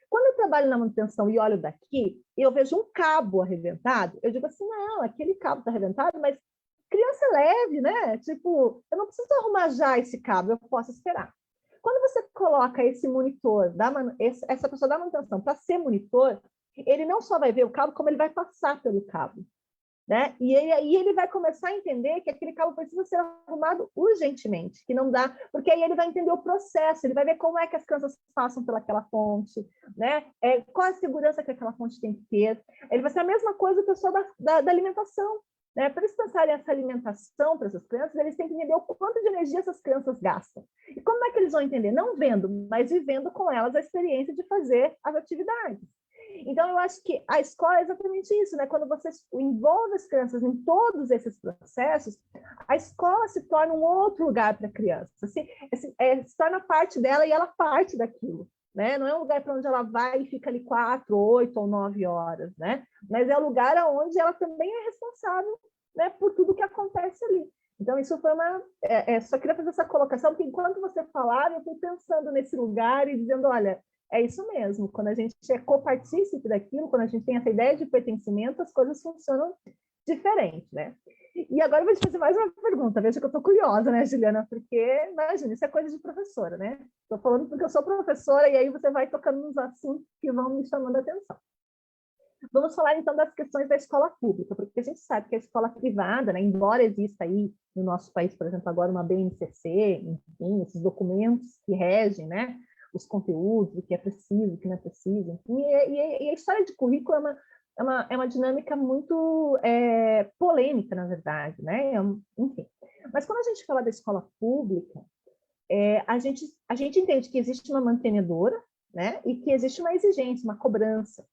Quando eu trabalho na manutenção e olho daqui, eu vejo um cabo arrebentado, eu digo assim, não, aquele cabo está arrebentado, mas criança é leve, né? Tipo, eu não preciso arrumar já esse cabo, eu posso esperar. Quando você coloca esse monitor, essa pessoa da manutenção para ser monitor, ele não só vai ver o cabo, como ele vai passar pelo cabo, né? E aí ele vai começar a entender que aquele cabo precisa ser arrumado urgentemente, que não dá, porque aí ele vai entender o processo, ele vai ver como é que as crianças passam pelaquela ponte, né? Qual a segurança que aquela ponte tem que ter. Ele vai ser a mesma coisa o pessoal da alimentação, né? Para eles pensarem essa alimentação para essas crianças, eles têm que entender o quanto de energia essas crianças gastam. E como é que eles vão entender? Não vendo, mas vivendo com elas a experiência de fazer as atividades. Então, eu acho que a escola é exatamente isso, né? Quando você envolve as crianças em todos esses processos, a escola se torna um outro lugar para a criança. Se torna parte dela e ela parte daquilo, né? Não é um lugar para onde ela vai e fica ali 4, 8 ou 9 horas, né? Mas é um lugar onde ela também é responsável, né, por tudo que acontece ali. Então, isso foi só queria fazer essa colocação, porque enquanto você falava, eu fui pensando nesse lugar e dizendo, olha, é isso mesmo, quando a gente é copartícipe daquilo, quando a gente tem essa ideia de pertencimento, as coisas funcionam diferente, né? E agora eu vou te fazer mais uma pergunta, veja que eu estou curiosa, né, Juliana? Porque, imagina, isso é coisa de professora, né? Estou falando porque eu sou professora e aí você vai tocando nos assuntos que vão me chamando a atenção. Vamos falar, então, das questões da escola pública, porque a gente sabe que a escola privada, né, embora exista aí no nosso país, por exemplo, agora uma BNCC, enfim, esses documentos que regem, né, os conteúdos, o que é preciso, o que não é preciso, enfim, e a história de currículo é uma dinâmica muito polêmica, na verdade, né, enfim. Mas quando a gente fala da escola pública, a gente entende que existe uma mantenedora, né, e que existe uma exigência, uma cobrança.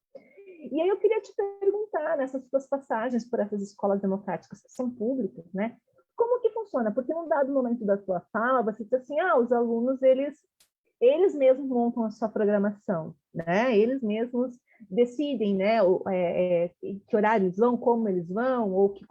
E aí eu queria te perguntar, nessas suas passagens por essas escolas democráticas que são públicas, né, como que funciona? Porque num dado momento da sua fala, você diz assim, os alunos, eles mesmos montam a sua programação, né? Eles mesmos decidem, né, que horários vão, como eles vão, ou que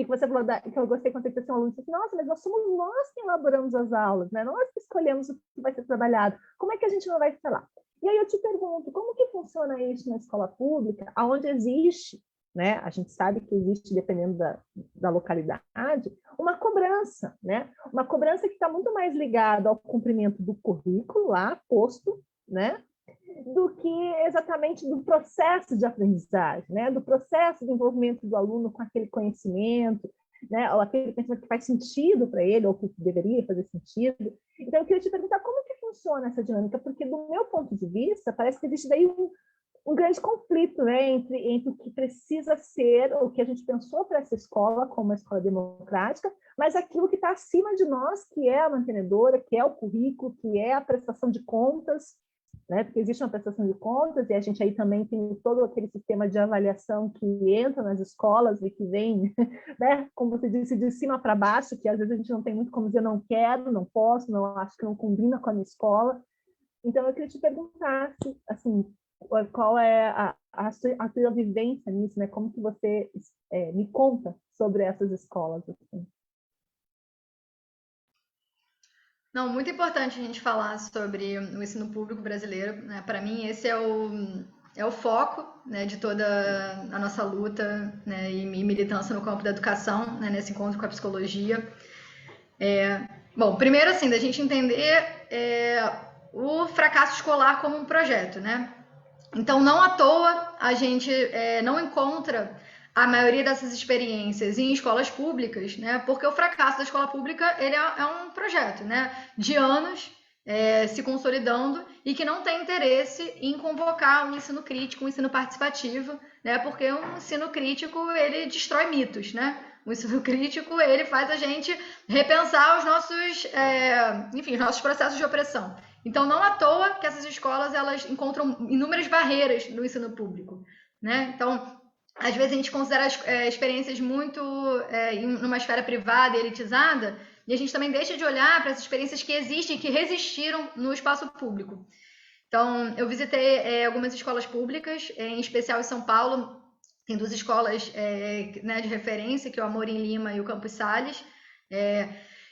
você falou, que eu gostei quando você disse assim, um aluno disse, nossa, mas somos nós que elaboramos as aulas, né? Nós que escolhemos o que vai ser trabalhado, como é que a gente não vai estar lá? E aí eu te pergunto, como que funciona isso na escola pública, onde existe, né? A gente sabe que existe, dependendo da localidade, uma cobrança, né? Uma cobrança que está muito mais ligada ao cumprimento do currículo lá, posto, né? Do que exatamente do processo de aprendizagem, né? Do processo de envolvimento do aluno com aquele conhecimento, né? Ou aquele conhecimento que faz sentido para ele, ou que deveria fazer sentido. Então, eu queria te perguntar como que funciona essa dinâmica, porque, do meu ponto de vista, parece que existe daí um grande conflito, né, entre o que precisa ser, o que a gente pensou para essa escola como uma escola democrática, mas aquilo que está acima de nós, que é a mantenedora, que é o currículo, que é a prestação de contas, né, porque existe uma prestação de contas e a gente aí também tem todo aquele sistema de avaliação que entra nas escolas e que vem, né, como você disse, de cima para baixo, que às vezes a gente não tem muito como dizer não quero, não posso, não acho que não combina com a minha escola. Então, eu queria te perguntar, assim, qual é a sua vivência nisso, né? Como que você me conta sobre essas escolas? Assim? Não, muito importante a gente falar sobre o ensino público brasileiro, né? Para mim, esse é o foco, né, de toda a nossa luta, né, e militância no campo da educação, né, nesse encontro com a psicologia. Bom, primeiro, assim, da gente entender o fracasso escolar como um projeto, né? Então, não à toa, a gente não encontra a maioria dessas experiências em escolas públicas, né? Porque o fracasso da escola pública ele é um projeto, né? De anos se consolidando e que não tem interesse em convocar um ensino crítico, um ensino participativo, né? Porque um ensino crítico ele destrói mitos, né? O ensino crítico ele faz a gente repensar os nossos, enfim, os nossos processos de opressão. Então, não à toa que essas escolas elas encontram inúmeras barreiras no ensino público, né? Então, às vezes a gente considera experiências muito numa esfera privada e elitizada, e a gente também deixa de olhar para essas experiências que existem e que resistiram no espaço público. Então, eu visitei algumas escolas públicas, em especial em São Paulo, tem 2 escolas né, de referência, que é o Amorim Lima e o Campos Sales,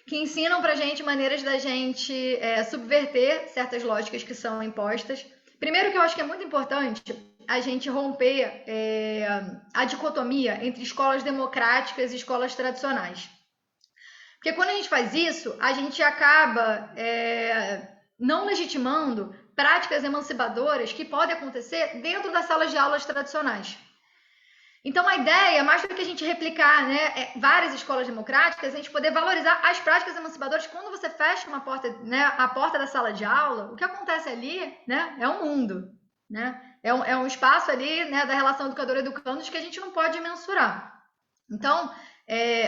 que ensinam para a gente maneiras da gente subverter certas lógicas que são impostas. Primeiro que eu acho que é muito importante a gente romper a dicotomia entre escolas democráticas e escolas tradicionais. Porque quando a gente faz isso, a gente acaba não legitimando práticas emancipadoras que podem acontecer dentro das salas de aulas tradicionais. Então, a ideia, mais do que a gente replicar várias escolas democráticas, a gente poder valorizar as práticas emancipadoras. Quando você fecha uma porta, né, a porta da sala de aula, o que acontece ali né, é um mundo. Né? É um espaço ali né, da relação educador-educandos que a gente não pode mensurar. Então,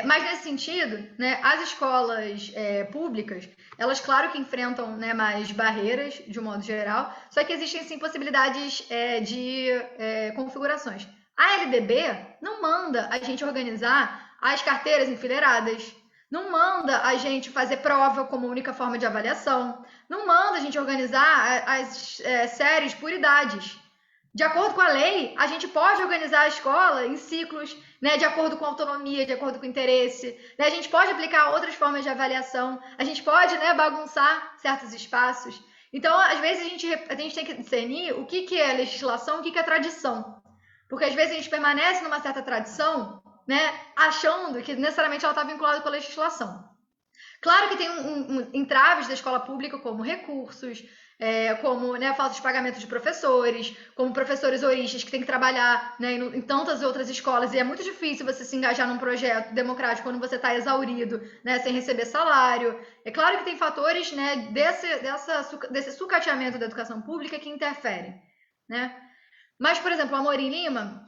mas nesse sentido, né, as escolas públicas, elas claro que enfrentam né, mais barreiras, de um modo geral, só que existem sim possibilidades de configurações. A LDB não manda a gente organizar as carteiras enfileiradas, não manda a gente fazer prova como única forma de avaliação, não manda a gente organizar as séries por idades. De acordo com a lei, a gente pode organizar a escola em ciclos, né, de acordo com autonomia, de acordo com interesse. Né, a gente pode aplicar outras formas de avaliação, a gente pode né, bagunçar certos espaços. Então, às vezes, a gente tem que discernir o que é legislação e o que é tradição. Porque às vezes a gente permanece numa certa tradição, né, achando que necessariamente ela está vinculada com a legislação. Claro que tem entraves da escola pública, como recursos, como né, falta de pagamento de professores, como professores horistas que têm que trabalhar né, em tantas outras escolas, e é muito difícil você se engajar num projeto democrático quando você está exaurido, né, sem receber salário. É claro que tem fatores né, desse sucateamento da educação pública que interferem, né? Mas, por exemplo, o Amorim Lima,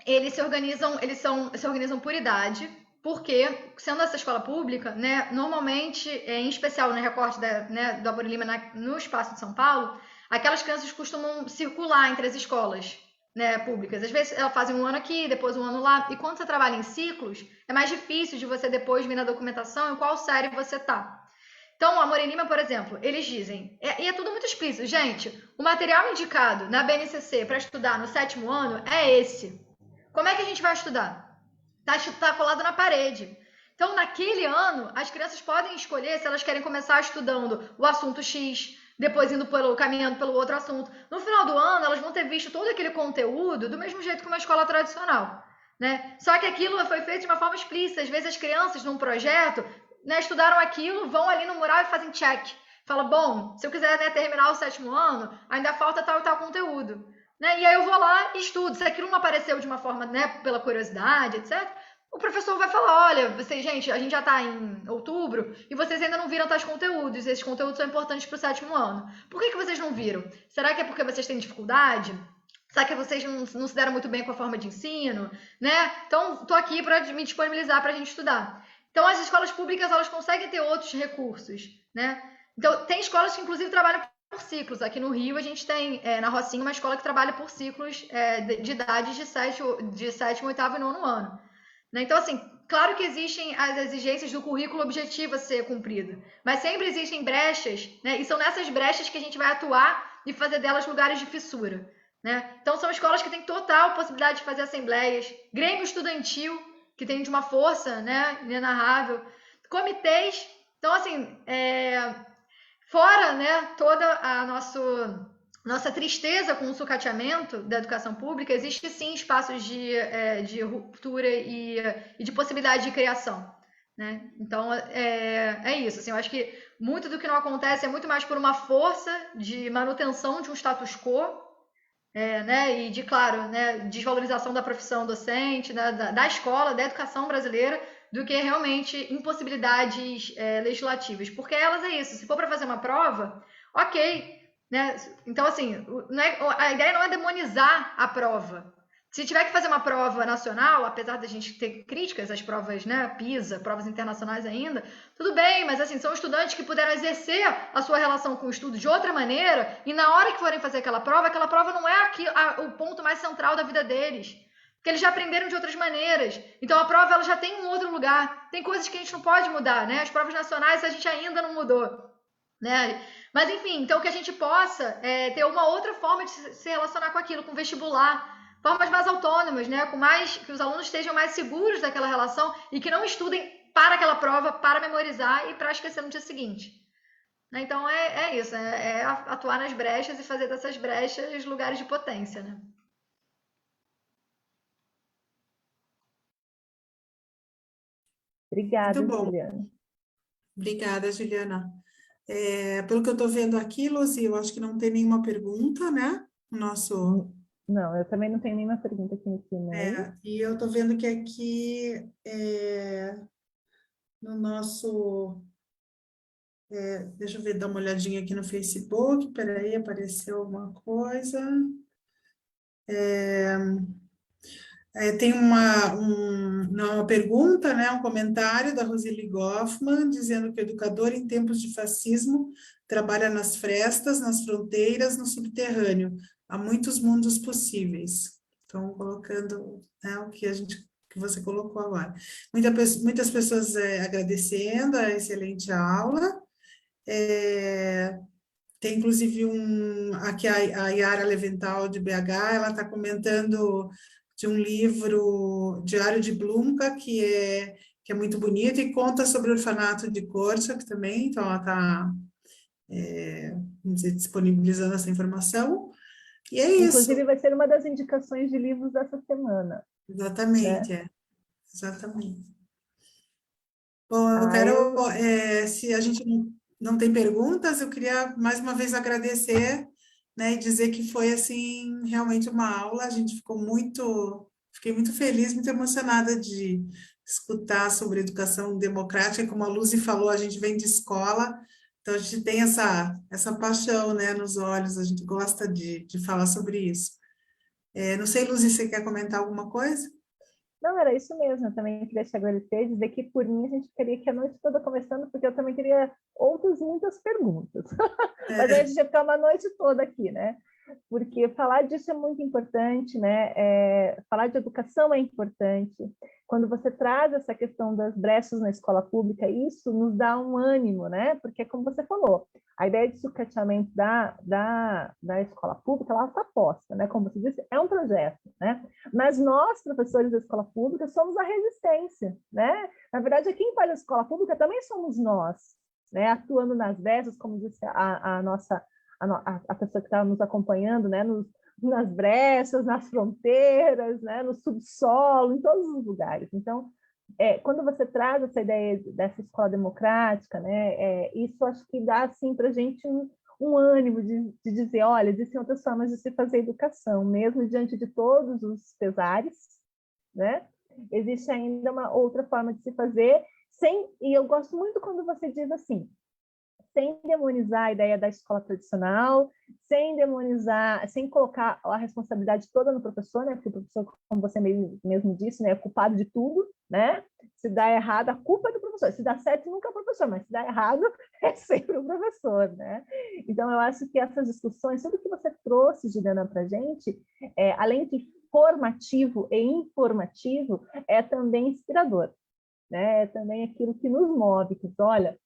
eles se organizam por idade, porque, sendo essa escola pública, né, normalmente, em especial no recorte do Amorim Lima no espaço de São Paulo, aquelas crianças costumam circular entre as escolas né, públicas. Às vezes elas fazem um ano aqui, depois um ano lá, e quando você trabalha em ciclos, é mais difícil de você depois vir na documentação em qual série você está. Então, o Amorim Lima, por exemplo, eles dizem, e é tudo muito explícito, gente, o material indicado na BNCC para estudar no 7º ano é esse. Como é que a gente vai estudar? Tá colado na parede. Então, naquele ano, as crianças podem escolher se elas querem começar estudando o assunto X, depois caminhando pelo outro assunto. No final do ano, elas vão ter visto todo aquele conteúdo do mesmo jeito que uma escola tradicional. Né? Só que aquilo foi feito de uma forma explícita. Às vezes as crianças, num projeto, né, estudaram aquilo, vão ali no mural e fazem check. Fala, bom, se eu quiser né, terminar o 7º ano, ainda falta tal e tal conteúdo. Né? E aí eu vou lá e estudo. Se aquilo não apareceu de uma forma, né, pela curiosidade, etc., o professor vai falar, olha, gente, a gente já está em outubro e vocês ainda não viram tais conteúdos. Esses conteúdos são importantes para o 7º ano. Por que vocês não viram? Será que é porque vocês têm dificuldade? Será que vocês não se deram muito bem com a forma de ensino? Né? Então, estou aqui para me disponibilizar para a gente estudar. Então, as escolas públicas, elas conseguem ter outros recursos, né? Então, tem escolas que, inclusive, trabalham por ciclos. Aqui no Rio, a gente tem, na Rocinha, uma escola que trabalha por ciclos de idades de 7º, 8º e 9º ano. Né? Então, assim, claro que existem as exigências do currículo objetivo a ser cumprido, mas sempre existem brechas, né? E são nessas brechas que a gente vai atuar e fazer delas lugares de fissura, né? Então, são escolas que têm total possibilidade de fazer assembleias, grêmio estudantil, que tem de uma força né, inenarrável, comitês. Então, assim, fora né, toda a nossa tristeza com o sucateamento da educação pública, existe sim espaços de ruptura e de possibilidade de criação. Né? Então, é isso. Assim, eu acho que muito do que não acontece é muito mais por uma força de manutenção de um status quo, né, e de, claro, né, desvalorização da profissão docente, da escola, da educação brasileira, do que realmente impossibilidades legislativas. Porque elas é isso, se for para fazer uma prova, ok, né? Então, assim, a ideia não é demonizar a prova. Se tiver que fazer uma prova nacional, apesar da gente ter críticas às provas, né, PISA, provas internacionais ainda, tudo bem, mas assim, são estudantes que puderam exercer a sua relação com o estudo de outra maneira, e na hora que forem fazer aquela prova não é o ponto mais central da vida deles, porque eles já aprenderam de outras maneiras. Então a prova ela já tem um outro lugar. Tem coisas que a gente não pode mudar, né? As provas nacionais a gente ainda não mudou, né? Mas enfim, então que a gente possa ter uma outra forma de se relacionar com aquilo, com vestibular, formas mais autônomas, né? Que os alunos estejam mais seguros daquela relação e que não estudem para aquela prova, para memorizar e para esquecer no dia seguinte. Então é isso, é atuar nas brechas e fazer dessas brechas lugares de potência, né? Obrigada, Muito bom. Juliana. Obrigada, Juliana. Pelo que eu estou vendo aqui, Luzi, eu acho que não tem nenhuma pergunta, né? O nosso... Não, eu também não tenho nenhuma pergunta aqui no e-mail. E eu estou vendo que aqui no nosso... deixa eu ver, dar uma olhadinha aqui no Facebook. Peraí, apareceu alguma coisa. Tem uma pergunta, né, um comentário da Roseli Goffman, dizendo que o educador em tempos de fascismo trabalha nas frestas, nas fronteiras, no subterrâneo. Há muitos mundos possíveis. Então, colocando, né, que você colocou agora. Muitas pessoas agradecendo a excelente aula. Tem, inclusive, aqui a Yara Leventhal, de BH, ela está comentando de um livro, Diário de Blumka, que é muito bonito e conta sobre o orfanato de Korczak também, então ela está, vamos dizer, disponibilizando essa informação. E é isso. Inclusive, vai ser uma das indicações de livros dessa semana. Exatamente, né? exatamente. Bom, eu quero, se a gente não tem perguntas, eu queria mais uma vez agradecer, né, e dizer que foi, assim, realmente uma aula, fiquei muito feliz, muito emocionada de escutar sobre educação democrática, como a Lucy falou, a gente vem de escola, então a gente tem essa paixão, né, nos olhos, a gente gosta de falar sobre isso. Não sei, Lucy, você quer comentar alguma coisa? Não, era isso mesmo, eu também queria te agradecer, dizer que por mim a gente queria que a noite toda conversando, porque eu também queria outras muitas perguntas. Mas aí a gente ia ficar uma noite toda aqui, né? Porque falar disso é muito importante, né? Falar de educação é importante. Quando você traz essa questão das brechas na escola pública, isso nos dá um ânimo, né? Porque, como você falou, a ideia de sucateamento da escola pública, ela está posta, né? Como você disse, é um projeto, né? Mas nós, professores da escola pública, somos a resistência, né? Na verdade, quem faz a escola pública também somos nós, né? Atuando nas brechas, como disse a pessoa que estava nos acompanhando, né? Nas brechas, nas fronteiras, né? No subsolo, em todos os lugares. Então, quando você traz essa ideia dessa escola democrática, né? Isso acho que dá assim, para a gente um ânimo de dizer, olha, existem outras formas de se fazer educação, mesmo diante de todos os pesares, né? Existe ainda uma outra forma de se fazer, e eu gosto muito quando você diz assim, sem demonizar a ideia da escola tradicional, sem demonizar, sem colocar a responsabilidade toda no professor, né? Porque o professor, como você mesmo disse, né, é culpado de tudo, né? Se dá errado, a culpa é do professor. Se dá certo, nunca é o professor, mas se dá errado, é sempre o professor, né? Então, eu acho que essas discussões, tudo que você trouxe, Juliana, para a gente, além de formativo e informativo, é também inspirador, né? É também aquilo que nos move, que olha,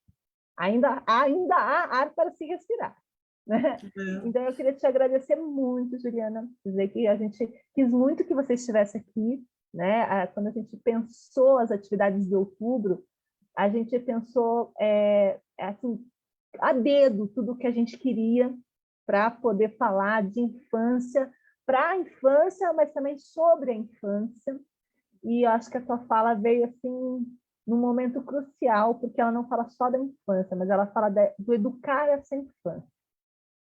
ainda há ar para se respirar. Né? Então, eu queria te agradecer muito, Juliana, dizer que a gente quis muito que você estivesse aqui, né? Quando a gente pensou as atividades de outubro, a gente pensou assim, a dedo tudo o que a gente queria para poder falar de infância, para a infância, mas também sobre a infância. E eu acho que a tua fala veio assim num momento crucial, porque ela não fala só da infância, mas ela fala do educar essa infância,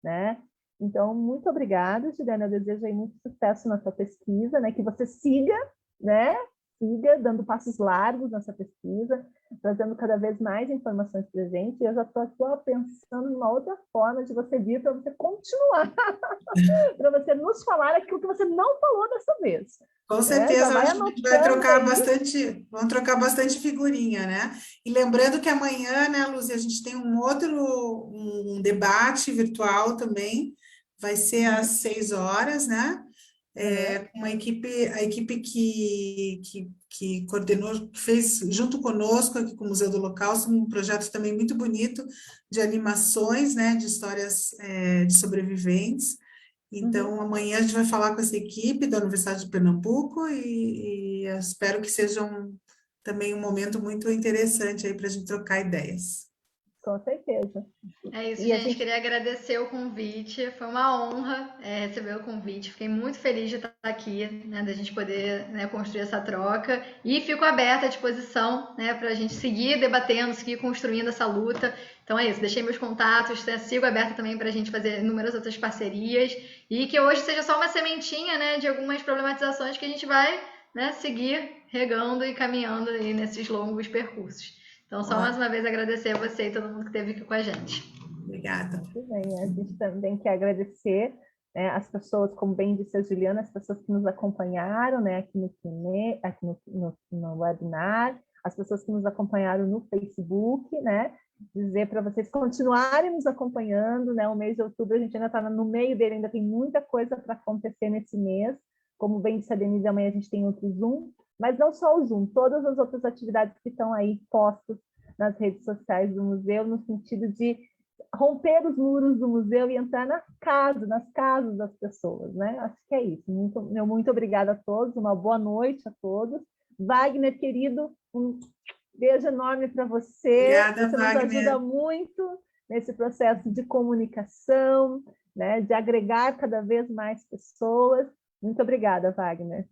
né? Então, muito obrigada, Juliana, eu desejo aí muito sucesso na sua pesquisa, né? Que você siga, né? Siga dando passos largos nessa pesquisa, trazendo cada vez mais informações para a gente. E eu já estou aqui ó, pensando numa outra forma de você vir para você continuar, para você nos falar aquilo que você não falou dessa vez. Com Já certeza, vai a gente vai anotando trocar aí. bastante, vamos trocar bastante figurinha, né? E lembrando que amanhã, né, Lúcia, a gente tem um debate virtual também, vai ser às 6 horas, né? Com a equipe que coordenou, que fez junto conosco aqui com o Museu do Holocausto, um projeto também muito bonito de animações, né, de histórias de sobreviventes. Então, amanhã a gente vai falar com essa equipe da Universidade de Pernambuco e eu espero que seja também um momento muito interessante aí para a gente trocar ideias. Com certeza. É isso, E a gente. gente Queria agradecer o convite. Foi uma honra receber o convite. Fiquei muito feliz de estar aqui, né, da gente poder, né, construir essa troca. E fico aberta à disposição, né, para a gente seguir debatendo, seguir construindo essa luta. Então é isso. Deixei meus contatos, né, sigo aberta também para a gente fazer inúmeras outras parcerias. E que hoje seja só uma sementinha, né, de algumas problematizações que a gente vai, né, seguir regando e caminhando aí nesses longos percursos. Então, só mais uma vez agradecer a você e todo mundo que esteve aqui com a gente. Obrigada. muito bem, a gente também quer agradecer, né, as pessoas, como bem disse a Juliana, as pessoas que nos acompanharam, né, aqui no webinar, as pessoas que nos acompanharam no Facebook, né, dizer para vocês continuarem nos acompanhando, né, o mês de outubro a gente ainda está no meio dele, ainda tem muita coisa para acontecer nesse mês, como bem disse a Denise, amanhã a gente tem outro Zoom, mas não só o Zoom, todas as outras atividades que estão aí postas nas redes sociais do museu, no sentido de romper os muros do museu e entrar nas casas das pessoas, né? Acho que é isso. Muito obrigada a todos, uma boa noite a todos. Wagner, querido, um beijo enorme para você. Obrigada, você nos ajuda muito nesse processo de comunicação, né? De agregar cada vez mais pessoas. Muito obrigada, Wagner.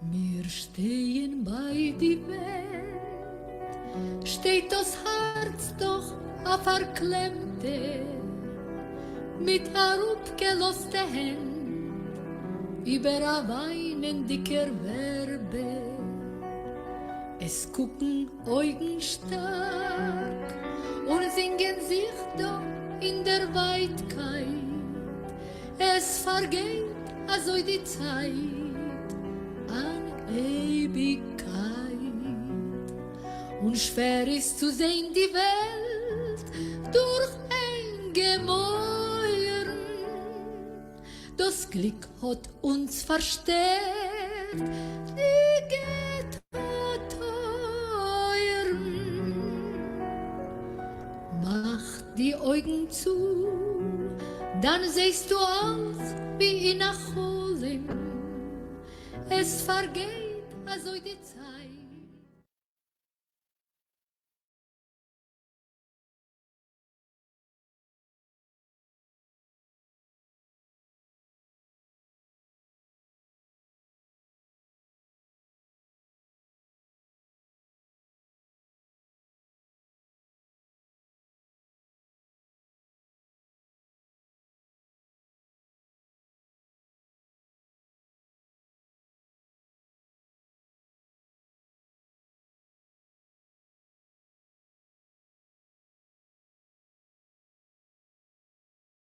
Wir stehen bei die Welt, steht das Herz doch a verklemmte, mit herabgeloste Händ, über a weinendiger Werbe. Es gucken Augen stark und singen sich doch in der Weitkeit. Es vergeht also die Zeit an Ewigkeit. Und schwer ist zu sehen die Welt durch ein Gemäuer. Das Glück hat uns verstärkt, die geht teuer. Mach die Augen zu, dann siehst du alles wie in a Cholem. Es vergeht also die Zeit.